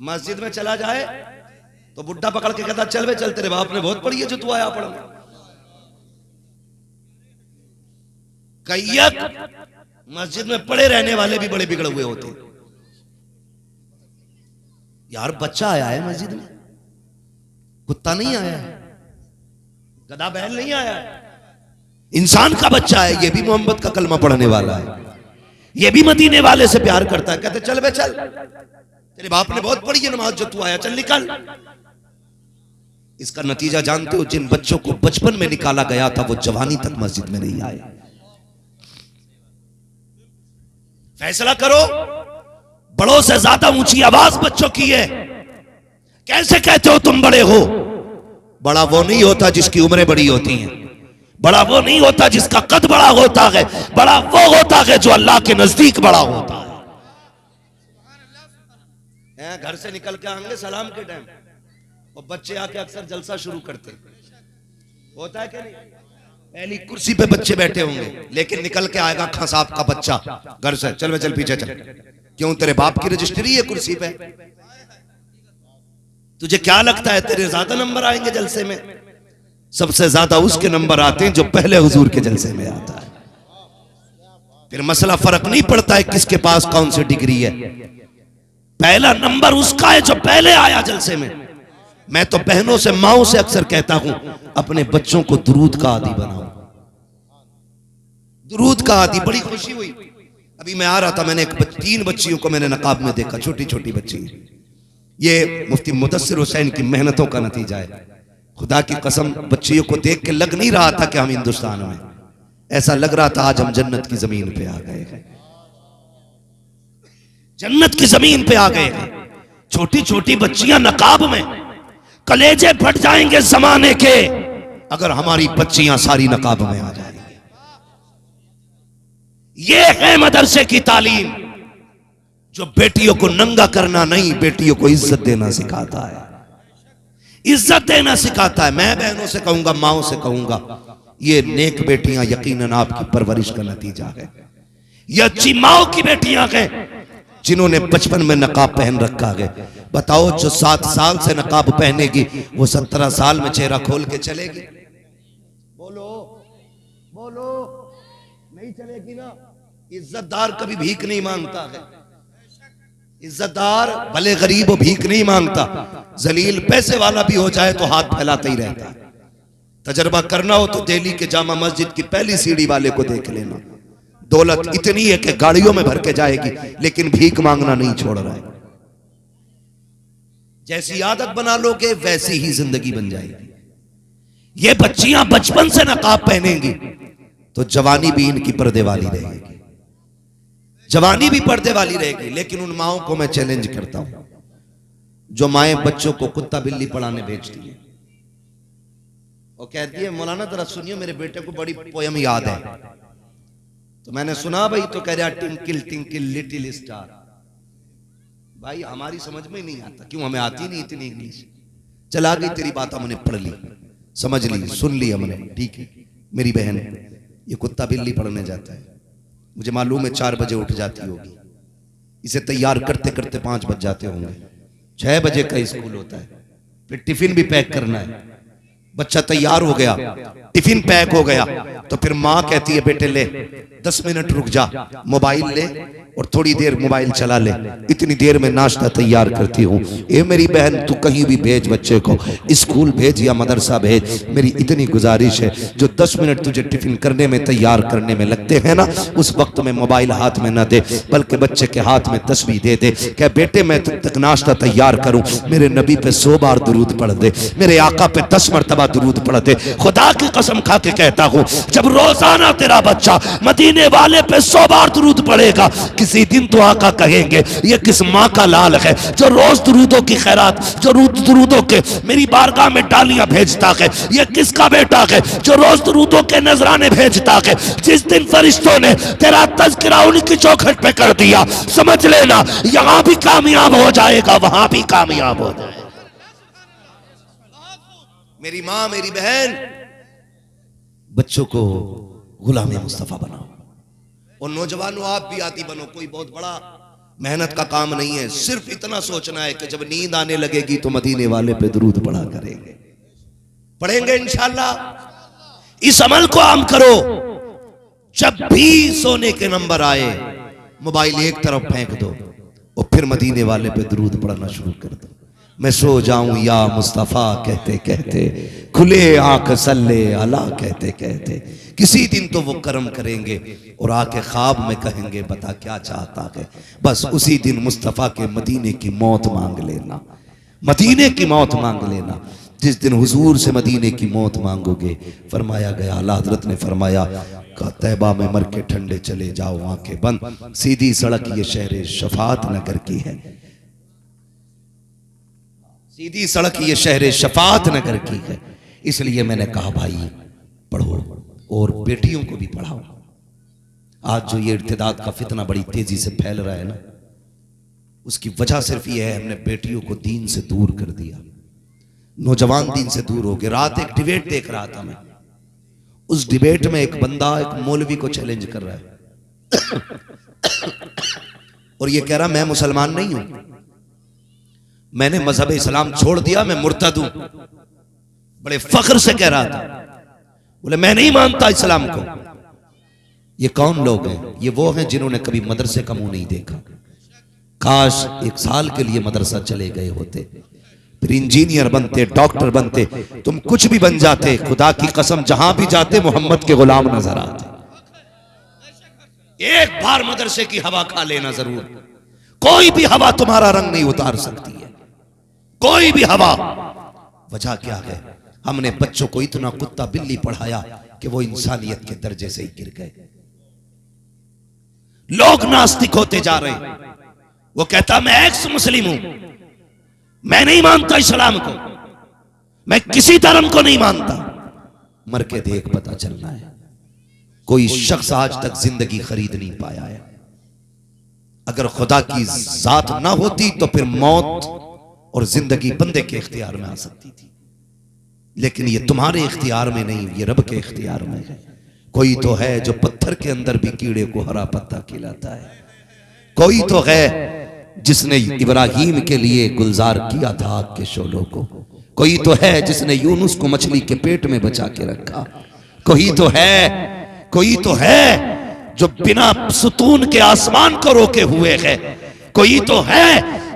मस्जिद में चला जाए तो बुड्ढा पकड़ के कहता चल बे चल, तेरे बाप ने बहुत पढ़ी है जो तू आया पढ़ने। कैयक मस्जिद में पड़े रहने वाले भी बड़े बिगड़े हुए होते। यार बच्चा आया है मस्जिद में, कुत्ता नहीं आया है, गधा बैल नहीं आया है, इंसान का बच्चा है। ये भी मोहम्मद का कलमा पढ़ने वाला है, ये भी मदीने वाले से प्यार करता है। कहते चल बे चल, तेरे बाप ने बहुत पढ़ी है नमाज जो तू आया, चल निकल। इसका नतीजा जानते हो? जिन बच्चों को बचपन में निकाला गया था वो जवानी तक मस्जिद में नहीं आए। फैसला करो, बड़ों से ज्यादा ऊंची आवाज बच्चों की है। कैसे कहते हो तुम बड़े हो? बड़ा वो नहीं होता जिसकी उम्रें बड़ी होती हैं, बड़ा वो नहीं होता जिसका कद बड़ा होता है, बड़ा वो होता है जो अल्लाह के नजदीक बड़ा होता है। घर से निकल के आएंगे सलाम के टाइम, और बच्चे आके अक्सर जलसा शुरू करते हैं, होता है कि नहीं? पहली कुर्सी पे बच्चे बैठे होंगे, लेकिन निकल के आएगा खां साहब का बच्चा घर से, चल वे चल पीछे चल, क्यों तेरे बाप की रजिस्ट्री है कुर्सी पे? तुझे क्या लगता है तेरे ज्यादा नंबर आएंगे जलसे में? सबसे ज्यादा उसके नंबर आते हैं जो पहले हुजूर के जलसे में आता है। फिर मसला फर्क नहीं पड़ता है किसके पास कौन सी डिग्री है, पहला नंबर उसका है जो पहले आया जलसे में। मैं तो बहनों से माओ से अक्सर कहता हूं अपने बच्चों को दुरूद का आदी बनाओ, दुरूद का आदी। बड़ी खुशी हुई, अभी मैं आ रहा था, मैंने 3 बच्चियों को मैंने नकाब में देखा, छोटी छोटी बच्ची। ये मुफ्ती मुदस्सिर हुसैन की मेहनतों का नतीजा है। खुदा की कसम बच्चियों को देख के लग नहीं रहा था कि हम हिंदुस्तान में, ऐसा लग रहा था आज हम जन्नत की जमीन पे आ गए हैं, जन्नत की जमीन पे आ गए हैं। छोटी छोटी बच्चियां नकाब में, कलेजे फट जाएंगे जमाने के अगर हमारी बच्चियां सारी नकाब में आ जाएंगी। ये है मदरसे की तालीम जो बेटियों को नंगा करना नहीं, बेटियों को इज्जत देना सिखाता है, इज्जत देना सिखाता है। मैं बहनों से कहूंगा, माओ से कहूंगा, ये नेक बेटियां यकीनन आपकी परवरिश का नतीजा है। ये अच्छी माओ की बेटियां हैं जिन्होंने बचपन में नकाब पहन रखा है। बताओ जो 7 साल से नकाब पहनेगी वो 17 साल में चेहरा खोल के चलेगी? बोलो बोलो, नहीं चलेगी ना। इज्जतदार कभी भीख नहीं मांगता है, इज्जतदार भले गरीब भीख नहीं मांगता, जलील पैसे वाला भी हो जाए तो हाथ फैलाता ही रहता है। तजर्बा करना हो तो दिल्ली के जामा मस्जिद की पहली सीढ़ी वाले को देख लेना, दौलत इतनी है कि गाड़ियों में भर के जाएगी, लेकिन भीख मांगना नहीं छोड़ रहा है। जैसी आदत बना लोगे वैसी ही जिंदगी बन जाएगी। ये बच्चियां बचपन से नकाब पहनेंगी तो जवानी भी इनकी पर्दे वाली रहेगी, जवानी भी पर्दे वाली रहेगी। लेकिन उन माओं को मैं चैलेंज करता हूं जो माएं बच्चों को कुत्ता बिल्ली पढ़ाने भेजती है, वो कहती है मौलाना जरा सुनिए मेरे बेटे को बड़ी पोयम याद है। तो मैंने सुना भाई, तो कह रहा टिंकल टिंकल लिटिल स्टार। भाई हमारी समझ में नहीं आता, क्यों हमें आती नहीं इतनी इंग्लिश। चला गई तेरी बात, हमने पढ़ ली, समझ ली, सुन ली हमने, ठीक है। मेरी बहन ये कुत्ता बिल्ली पढ़ने जाता है, मुझे मालूम है 4 बजे उठ जाती होगी, इसे तैयार करते करते 5 बज जाते होंगे, 6 बजे का स्कूल होता है, फिर टिफिन भी पैक करना है। बच्चा तैयार हो गया, टिफिन पैक हो गया, तो फिर माँ कहती है बेटे ले 10 मिनट रुक जा, मोबाइल ले और थोड़ी देर मोबाइल चला ले, इतनी देर में नाश्ता तैयार करती हूँ। ए मेरी बहन तू कहीं भी भेज बच्चे को, स्कूल भेज या मदरसा भेज, मेरी इतनी गुजारिश है जो 10 मिनट तुझे टिफिन करने में तैयार करने में लगते हैं ना, उस वक्त में मोबाइल हाथ में न दे, बल्कि बच्चे के हाथ में तस्बीह दे दे। क्या बेटे मैं तब तक नाश्ता तैयार करूं, मेरे नबी पे 100 बार दुरूद पढ़ दे, मेरे आका पे 10 मरतबा दुरूद पढ़ दे। खुदा की कसम खा के कहता हूं जब रोजाना तेरा बच्चा मदीने वाले पे 100 बार दुरूद पढ़ेगा, किसी दिन तो आका कहेंगे ये किस माँ का लाल है जो रोज दुरूदों की खैरात, जो रोज दुरूदों के मेरी बारगाह में डालियां भेजता है, ये किसका बेटा है जो रोज दुरूदों के नजराने भेजता है। जिस दिन फरिश्तों ने तेरा तज़किरा उनकी चौखट पे कर दिया, समझ लेना यहां भी कामयाब हो जाएगा, वहां भी कामयाब हो जाएगा। मेरी माँ मेरी बहन, बच्चों को गुलाम मुस्तफा बनाओ, और नौजवानों आप भी आती बनो। कोई बहुत बड़ा मेहनत का काम नहीं है, सिर्फ इतना सोचना है कि जब नींद आने लगेगी तो मदीने वाले पे दुरूद पढ़ा करेंगे, पढ़ेंगे इंशाअल्लाह। इस अमल को आम करो, जब भी सोने के नंबर आए मोबाइल एक तरफ फेंक दो और फिर मदीने वाले पे दुरूद पढ़ना शुरू कर दो। मैं सो जाऊं या मुस्तफा कहते कहते, खुले आंख सल्ले अला कहते कहते, किसी दिन तो वो करम करेंगे और आके ख्वाब में कहेंगे बता क्या चाहता है। बस उसी दिन मुस्तफा के मदीने की मौत मांग लेना, मदीने की मौत मांग लेना। जिस दिन हुजूर से मदीने की मौत मांगोगे, फरमाया गया, आला हजरत ने फरमाया का तैबा में मर के ठंडे चले जाओ आंखें बंद, सीधी सड़क ये शहर शफात नगर की है, सीधी सड़क ये शहर शफात नगर की है। इसलिए मैंने कहा भाई पढ़ो और बेटियों को भी पढ़ाओ। आज जो ये इर्तिदाद का फितना बड़ी तेजी से फैल रहा है ना, उसकी वजह सिर्फ ये है हमने बेटियों को दीन से दूर कर दिया। नौजवान दीन से दूर हो गए। रात एक डिबेट देख रहा था मैं, उस डिबेट में एक बंदा एक मौलवी को चैलेंज कर रहा है और ये कह रहा मैं मुसलमान नहीं हूं, मैंने मजहब इस्लाम छोड़ दिया, मैं मुर्तद हूं। बड़े फख्र से कह रहा था, बोले मैं नहीं मानता इस्लाम को। ये कौन लोग हैं? ये वो हैं जिन्होंने कभी मदरसे का मुंह नहीं देखा। काश एक साल के लिए मदरसा चले गए होते, फिर इंजीनियर बनते, डॉक्टर बनते, तुम कुछ भी बन जाते। खुदा की कसम जहां भी जाते मोहम्मद के गुलाम नजर आते। एक बार मदरसे की हवा खा लेना जरूर। कोई भी हवा तुम्हारा रंग नहीं उतार सकती है, कोई भी हवा। वजह क्या है? हमने बच्चों को इतना कुत्ता बिल्ली पढ़ाया कि वो इंसानियत के दर्जे से ही गिर गए। लोग नास्तिक होते जा रहे हैं। वो कहता मैं एक्स मुस्लिम हूं, मैं नहीं मानता इस्लाम को, मैं किसी धर्म को नहीं मानता। मर के देख, पता चलना है। कोई शख्स आज तक जिंदगी खरीद नहीं पाया है। अगर खुदा की जात ना होती तो फिर मौत और जिंदगी बंदे के इख्तियार में आ सकती थी, लेकिन ये तुम्हारे इख्तियार में नहीं, ये रब के इख्तियार में है। कोई तो है जो पत्थर के अंदर भी कीड़े को हरा पत्ता खिलाता है। कोई तो है जिसने इब्राहीम के लिए गुलजार किया था आग के शोलों को। कोई तो है जिसने यूनुस को मछली के पेट में बचा के रखा। कोई तो है जो बिना सुतून के आसमान को रोके हुए है। कोई तो है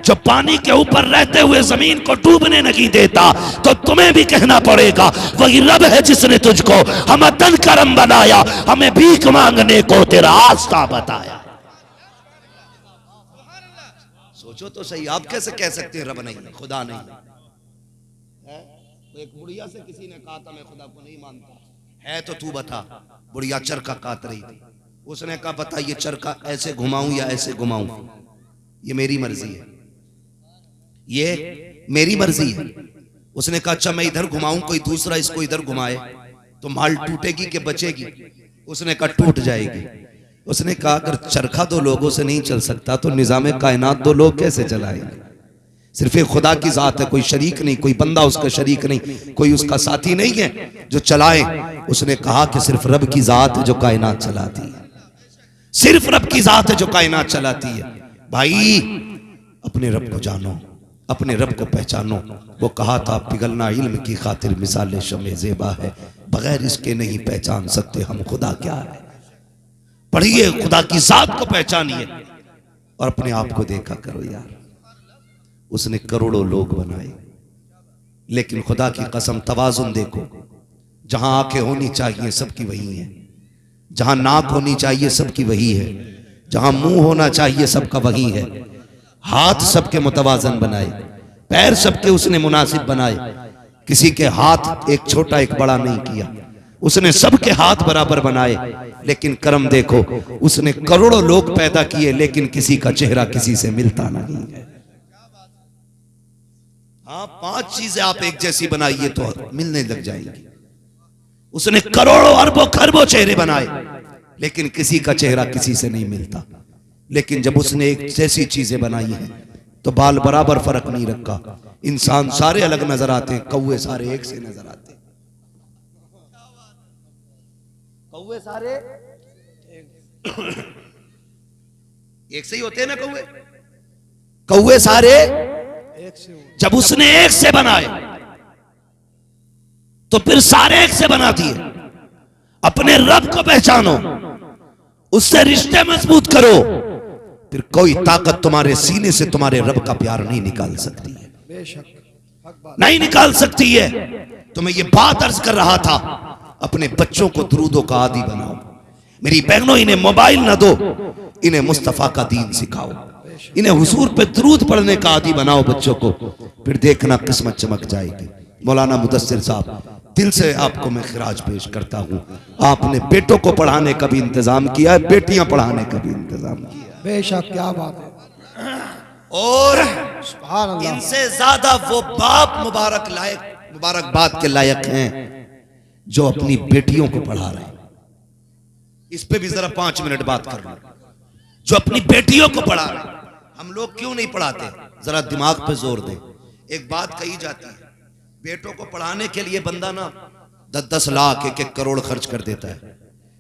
जो पानी के ऊपर रहते हुए जमीन को डूबने नहीं देता। तो तुम्हें भी कहना पड़ेगा वही रब है जिसने तुझको हमदन करम बनाया, हमें भीख मांगने को तेरा रास्ता बताया। सोचो तो सही, आप कैसे कह सकते हैं रब नहीं, खुदा नहीं है? एक बुढ़िया से किसी ने कहा था मैं खुदा को नहीं मानता, है तो तू बता। बुढ़िया चरखा काट रही थी, उसने कहा बता ये चरखा ऐसे घुमाऊं या ऐसे घुमाऊं? ये मेरी मर्जी है, ये मेरी मर्जी है। उसने कहा अच्छा मैं इधर घुमाऊं, कोई दूसरा इसको इधर घुमाए तो माल टूटेगी कि बचेगी? उसने कहा टूट जाएगी। उसने कहा अगर चरखा दो लोगों से नहीं चल सकता तो निजाम कायनात दो लोग कैसे चलाएंगे? सिर्फ एक खुदा की जात है, कोई शरीक नहीं, कोई बंदा उसका शरीक नहीं, कोई उसका साथी नहीं है जो चलाए। उसने कहा कि सिर्फ रब की जात है जो कायनात चलाती है, सिर्फ रब की जात है जो कायनात चलाती है। भाई अपने रब को जानो, अपने रब को पहचानो। वो कहा था पिघलना इल्म की खातिर मिसाल शमे ज़ेबा है, बगैर इसके नहीं पहचान सकते हम खुदा क्या है। पढ़िए, खुदा की जात को पहचानिए और अपने आप को देखा करो यार। उसने करोड़ों लोग बनाए, लेकिन खुदा की कसम तवाजुन देखो, जहां आंखें होनी चाहिए सबकी वही है, जहां नाक होनी चाहिए सबकी वही है, जहां मुंह होना चाहिए सबका वही है। हाथ सबके मुतवाजन बनाए, पैर सबके उसने मुनासिब बनाए। किसी के हाथ एक छोटा एक बड़ा नहीं किया, उसने सबके हाथ बराबर बनाए। लेकिन करम देखो, उसने करोड़ों लोग पैदा किए लेकिन किसी का चेहरा किसी से मिलता नहीं है। हाँ, 5 चीजें आप एक जैसी बनाइए तो मिलने लग जाएंगी। उसने करोड़ों अरबों खरबों चेहरे बनाए लेकिन किसी का चेहरा किसी से नहीं मिलता। लेकिन जब उसने एक जैसी चीजें बनाई हैं तो बाल बराबर फर्क नहीं रखा। इंसान सारे अलग नजर आते हैं, कौवे सारे एक से नजर आते हैं। कौवे सारे एक से ही होते हैं ना कौवे? कौवे सारे एक से। जब उसने एक से बनाए तो फिर सारे एक से बना दिए। अपने रब को पहचानो, उससे रिश्ते मजबूत करो, फिर कोई ताकत तुम्हारे सीने से तुम्हारे रब का प्यार नहीं निकाल सकती है, बेशक नहीं निकाल सकती है। तो मैं ये बात अर्ज कर रहा था, अपने बच्चों को दुरूदों का आदी बनाओ। मेरी बहनों, इन्हें मोबाइल ना दो, इन्हें मुस्तफा का दीन सिखाओ, इन्हें हुजूर पे दुरूद पढ़ने का आदी बनाओ बच्चों को, फिर देखना किस्मत चमक जाएगी। मौलाना मुदस्सिर साहब, दिल से आपको मैं खिराज पेश करता हूँ। आपने बेटों को पढ़ाने का भी इंतजाम किया है, बेटियां पढ़ाने का भी इंतजाम किया है, बेशक, क्या बात है। और इनसे ज्यादा वो बाप मुबारकबाद के लायक हैं जो अपनी बेटियों को पढ़ा रहे हैं। इस पे भी जरा 5 मिनट बात कर लो। जो अपनी बेटियों को पढ़ा रहे हैं, हम लोग क्यों नहीं पढ़ाते? जरा दिमाग पे जोर दें। एक बात कही जाती है, बेटों को पढ़ाने के लिए बंदा ना 10-10 लाख 1-1 करोड़ खर्च कर देता है,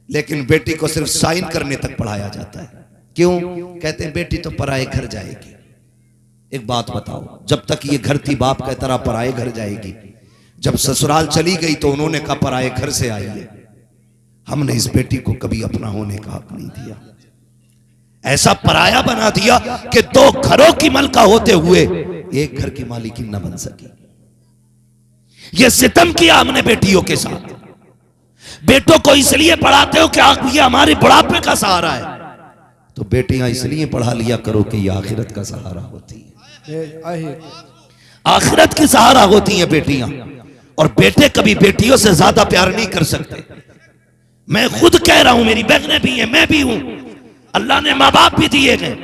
लेकिन बेटी को सिर्फ साइन करने तक पढ़ाया जाता है। क्यों? कहते हैं बेटी तो पराए घर जाएगी। एक बात बताओ, जब तक ये घर थी बाप कहता रहा पराए घर जाएगी, जब ससुराल चली गई तो उन्होंने कहा पराए घर से आई है। हमने इस बेटी को कभी अपना होने का हक नहीं दिया, ऐसा पराया बना दिया कि 2 घरों की मलका होते हुए एक घर की मालिकी न बन सकी। ये सितम किया हमने बेटियों के साथ। बेटों को इसलिए पढ़ाते हो कि ये हमारे बुढ़ापे का सहारा है, तो बेटियां इसलिए पढ़ा लिया करो कि ये आखिरत का सहारा होती है, आखिरत की सहारा होती हैं बेटियां। और बेटे कभी बेटियों से ज्यादा प्यार नहीं कर सकते। मैं खुद कह रहा हूं, मेरी बहनें भी हैं, मैं भी हूं, अल्लाह ने माँ बाप भी दिए हैं,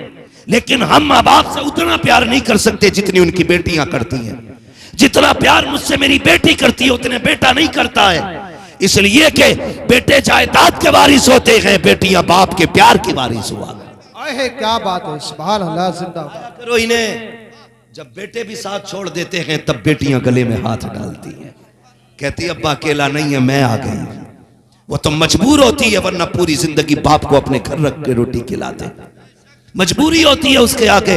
लेकिन हम माँ बाप से उतना प्यार नहीं कर सकते जितनी उनकी बेटियां करती हैं। जितना प्यार मुझसे मेरी बेटी करती है उतने बेटा नहीं करता है, इसलिए कि बेटे जायदाद के वारिस होते हैं, बेटियां बाप के प्यार की वारिस हुआ। क्या बात है, सुभान अल्लाह, जिंदाबाद करो इन्हें। जब बेटे भी साथ छोड़ देते हैं तब बेटियां गले में हाथ डालती हैं, कहती अब्बा अकेला नहीं है, मैं आ गई। वो तो मजबूर होती है, वरना पूरी जिंदगी बाप को अपने घर रख के रोटी खिलाते, मजबूरी होती है उसके आगे,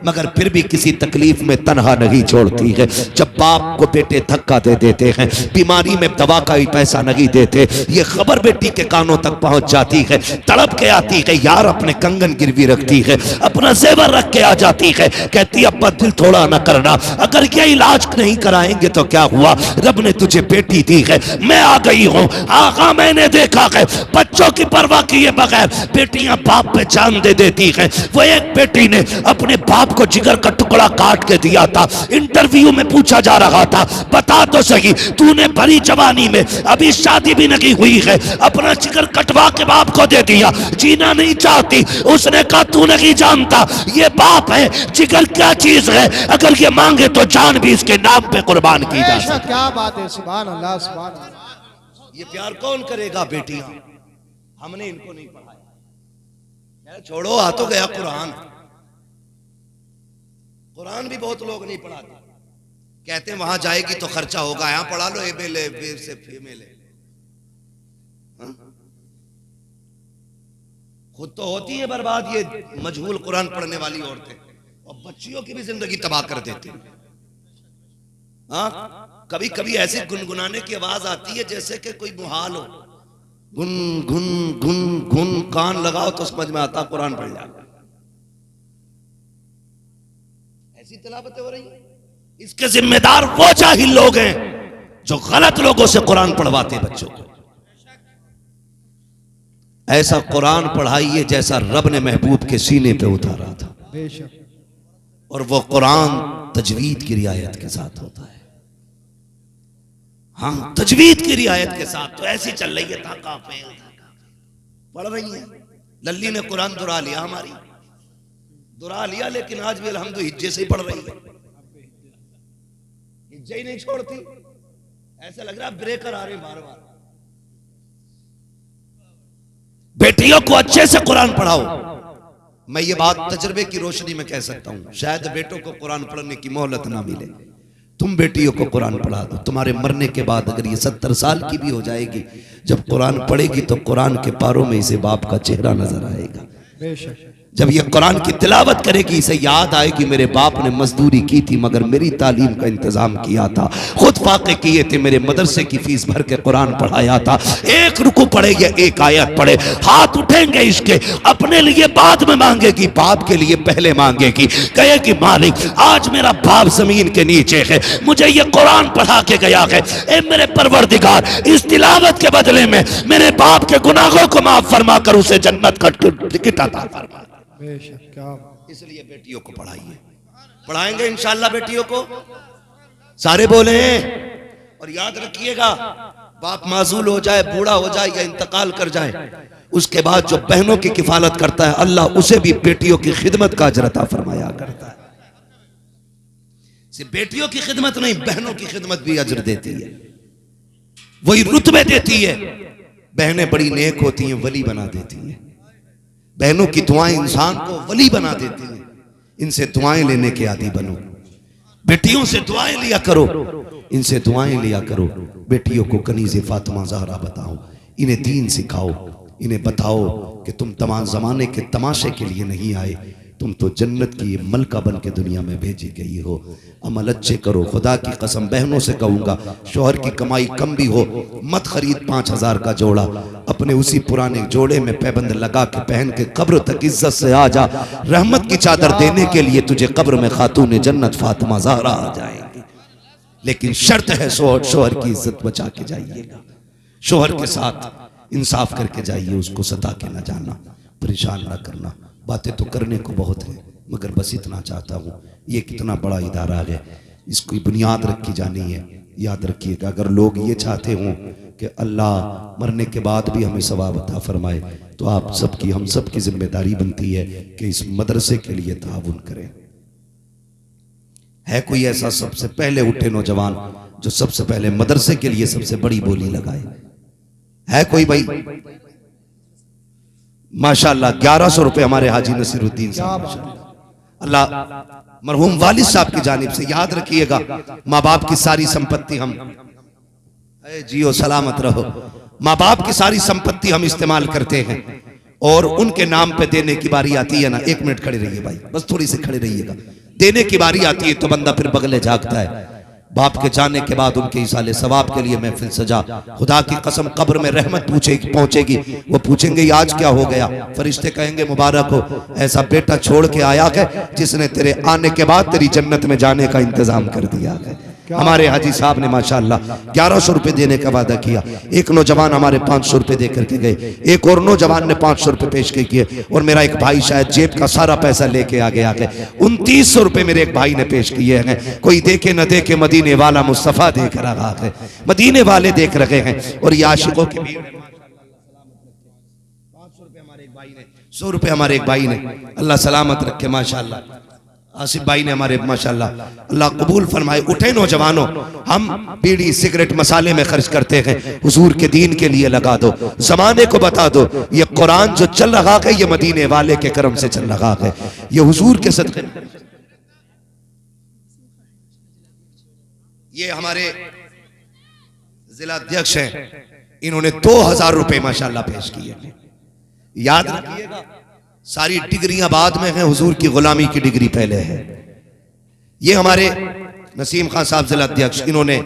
मगर फिर भी किसी तकलीफ में तनहा नहीं छोड़ती है। जब बाप को बेटे धक्का दे देते हैं, बीमारी में दवा का ही पैसा नहीं देते, ये खबर बेटी के कानों तक पहुंच जाती है, तड़प के आती है, यार अपने कंगन गिरवी रखती है, अपना जेवर रख के आ जाती है, कहती अब्बा दिल थोड़ा ना करना, अगर ये इलाज नहीं कराएंगे तो क्या हुआ, रब ने तुझे बेटी दी है, मैं आ गई हूँ। आगा मैंने देखा है बच्चों की परवाह किए बगैर बेटियां बाप पे जान दे देती है। वो एक बेटी ने अपने बाप को जिगर का टुकड़ा काट के दिया था। इंटरव्यू में पूछा जा रहा था, बता तो सही, तूने भरी जवानी में, अभी शादी भी नहीं हुई है, अपना जिगर कटवा के बाप को दे दिया, जीना नहीं चाहती। उसने कहा तू नहीं जानता, ये बाप है, जिगर क्या चीज है, अगर ये मांगे तो जान भी इसके नाम पे कुर्बान की जा सकती। क्या बात है, सुभान अल्लाह, सुभान अल्लाह। ये प्यार कौन करेगा? बेटियां। हमने इनको नहीं पढ़ाया। छोड़ो, आ तो गया कुरान। कुरान भी बहुत लोग नहीं पढ़ाते, कहते हैं वहां जाएगी तो खर्चा होगा, यहां पढ़ा लो एबेले बेर से फीमेल है। खुद तो होती है बर्बाद ये मजहूल कुरान पढ़ने वाली औरतें, और बच्चियों की भी जिंदगी तबाह कर देती हैं। हाँ, कभी कभी ऐसे गुनगुनाने की आवाज आती है जैसे कि कोई मुहाल हो, गुन गुन गुन गुन, कान लगाओ तो समझ में आता कुरान पढ़ जाएगा। ऐसी तिलावतें हो रही है। इसके जिम्मेदार वो जाहिल लोग हैं जो गलत लोगों से कुरान पढ़वाते बच्चों को। ऐसा कुरान पढ़ाइए जैसा रब ने महबूब के सीने पे उतारा था, और वो कुरान तजवीद की रियायत के साथ होता है। हाँ, तजवीद की रियायत के साथ। तो ऐसी चल रही है, पढ़ रही है। लल्ली ने कुरान दुरा लिया, हमारी दुरा लिया, लेकिन आज भी अल्हम्दुलिल्लाह हिज्जे से ही पढ़ रही है, हिज्जे ही नहीं छोड़ती। ऐसा लग रहा है ब्रेकर आ रहे बार बार। बेटियों को अच्छे से कुरान पढ़ाओ। मैं ये बात तजर्बे की रोशनी में कह सकता हूं, शायद बेटों को कुरान पढ़ने की मोहलत ना मिले, तुम बेटियों को कुरान पढ़ा दो। तुम्हारे मरने के बाद अगर ये 70 साल की भी हो जाएगी, जब कुरान पढ़ेगी तो कुरान के पारों में इसे बाप का चेहरा नजर आएगा। जब ये कुरान की तिलावत करेगी, इसे याद आएगी मेरे बाप ने मजदूरी की थी मगर मेरी तालीम का इंतजाम किया था, खुद फाके किए थे, मेरे मदरसे की फीस भर के कुरान पढ़ाया था। एक रुकू पढ़े या एक आयत पढ़े, हाथ उठेंगे इसके, अपने लिए बाद में मांगेगी, बाप के लिए पहले मांगेगी। कहेगी मालिक आज मेरा बाप जमीन के नीचे है, मुझे ये कुरान पढ़ा के गया है, ए मेरे परवरदिगार इस तिलावत के बदले में मेरे बाप के गुनाहों को माफ फरमा कर उसे जन्नत का टिकट अता फरमा। इसलिए बेटियों को पढ़ाइए, पढ़ाएंगे इंशाअल्लाह बेटियों को, सारे बोले। और याद रखिएगा, बाप माजूल हो जाए, बूढ़ा हो जाए या इंतकाल कर जाए, उसके बाद जो बहनों की किफालत करता है अल्लाह उसे भी बेटियों की खिदमत का अजर अता फरमाया करता है। सिर्फ बेटियों की खिदमत नहीं, बहनों की खिदमत भी अजर देती है, वही रुतबे देती है। बहनें बड़ी नेक होती हैं, वली बना देती हैं। बहनों की दुआएं इंसान को वली बना देती हैं। इनसे दुआएं लेने के आदी बनो, बेटियों से दुआएं लिया करो। इनसे दुआएं लिया करो। बेटियों को कनीज़े फातिमा ज़हरा बताओ, इन्हें दीन सिखाओ, इन्हें बताओ कि तुम तमाम ज़माने के तमाशे के लिए नहीं आए, तुम तो जन्नत की मलका बन के दुनिया में भेजी गई हो। अमल अच्छे करो। खुदा की कसम बहनों से कहूँगा, शोहर की कमाई कम भी हो मत खरीद 5000 का जोड़ा, अपने उसी पुराने जोड़े में पैबंद लगा के पहन के कब्र तक इज्जत से आ जा। रहमत की चादर देने के लिए तुझे कब्र में खातून जन्नत फातिमा ज़हरा आ जाएगी। लेकिन शर्त है शोहर की इज्जत बचा के जाइएगा, शोहर के साथ इंसाफ करके जाइए, उसको सता के ना जाना, परेशान ना करना। बातें तो करने को बहुत है, मगर बस इतना चाहता हूँ, ये कितना बड़ा इदारा है, इसकी बुनियाद रखी जानी है। याद रखिएगा, अगर लोग ये चाहते हों कि अल्लाह मरने के बाद भी हमें सवाब अता फरमाए, तो आप सबकी, हम सबकी जिम्मेदारी बनती है कि इस मदरसे के लिए ताउन करें। है कोई ऐसा सबसे पहले उठे नौजवान जो सबसे पहले मदरसे के लिए सबसे बड़ी बोली लगाए? है कोई भाई? माशाअल्लाह 1100 रुपए हमारे हाजी नसीरुद्दीन साहब, अल्लाह मरहूम वालिद साहब की जानिब से। याद रखिएगा, माँ बाप की सारी संपत्ति हम, जियो सलामत रहो, माँ बाप की सारी संपत्ति हम इस्तेमाल करते हैं और उनके नाम पे देने की बारी आती है ना, 1 मिनट खड़े रहिए भाई, बस थोड़ी सी खड़े रहिएगा। देने की बारी आती है तो बंदा फिर बगले झांकता है। बाप के जाने के बाद उनके इसाले सवाब के लिए महफिल सजा। खुदा की कसम कब्र में रहमत पहुंचेगी, वो पूछेंगे आज क्या हो गया? फरिश्ते कहेंगे मुबारक हो, ऐसा बेटा छोड़ के आया है जिसने तेरे आने के बाद तेरी जन्नत में जाने का इंतजाम कर दिया है। हमारे हाजी साहब ने माशाअल्लाह 1100 रुपए देने का वादा किया। एक नौजवान हमारे 500 रुपए दे करके गए, एक और नौजवान ने 500 रुपए पेश किए, और मेरा एक भाई शायद जेब का सारा पैसा लेके आगे 2900 रुपए मेरे एक भाई ने पेश किए हैं। कोई देखे न देखे, मदीने वाला मुस्तफा देख रहा है, मदीने वाले देख रहे हैं। और ये आशिकों की भीड़, 500 रुपए हमारे एक भाई ने, 100 रुपए हमारे एक भाई ने, अल्लाह सलामत रखे। माशाअल्लाह आसिफ भाई ने हमारे, माशाअल्लाह अल्लाह कबूल फरमाए। उठे नौजवानों, हम बीड़ी सिगरेट मसाले में खर्च करते हैं, हुजूर के दीन के लिए लगा दो। जमाने को बता दो ये कुरान जो चल रहा है ये मदीने वाले के करम से चल रहा है, ये हुजूर के सदक़े। ये हमारे जिला अध्यक्ष हैं, इन्होंने 2000 रुपए माशाअल्लाह पेश किए। याद रखिएगा, सारी डिग्रियां बाद में हैं, हुजूर की गुलामी की डिग्री पहले है। ये हमारे नसीम खान साहब जिला अध्यक्ष, इन्होंने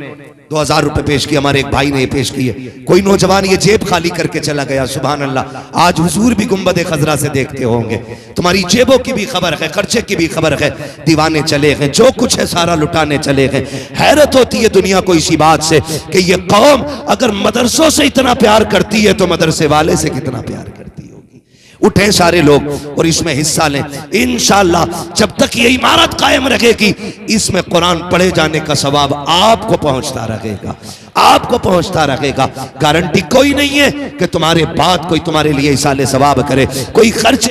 2000 रुपए पेश किए, हमारे एक भाई ने ये पेश किए। कोई नौजवान ये जेब खाली करके चला गया, सुभान अल्लाह। आज हुजूर भी गुंबद खजरा से देखते होंगे, तुम्हारी जेबों की भी खबर है, खर्चे की भी खबर है। दीवाने चले हैं, जो कुछ है सारा लुटाने चले हैं। हैरत होती है दुनिया को इसी बात से कि ये कौम अगर मदरसों से इतना प्यार करती है तो मदरसे वाले से कितना प्यार करती है। उठे सारे लोग और इसमें हिस्सा लें इंशाअल्लाह। जब तक ये इमारत कायम रहेगी, इसमें कुरान पढ़े जाने का सवाब आपको पहुंचता रहेगा, आपको पहुंचता रहेगा। गारंटी कोई नहीं है कि तुम्हारे बाद कोई तुम्हारे लिए इसाले सवाब करे, कोई खर्च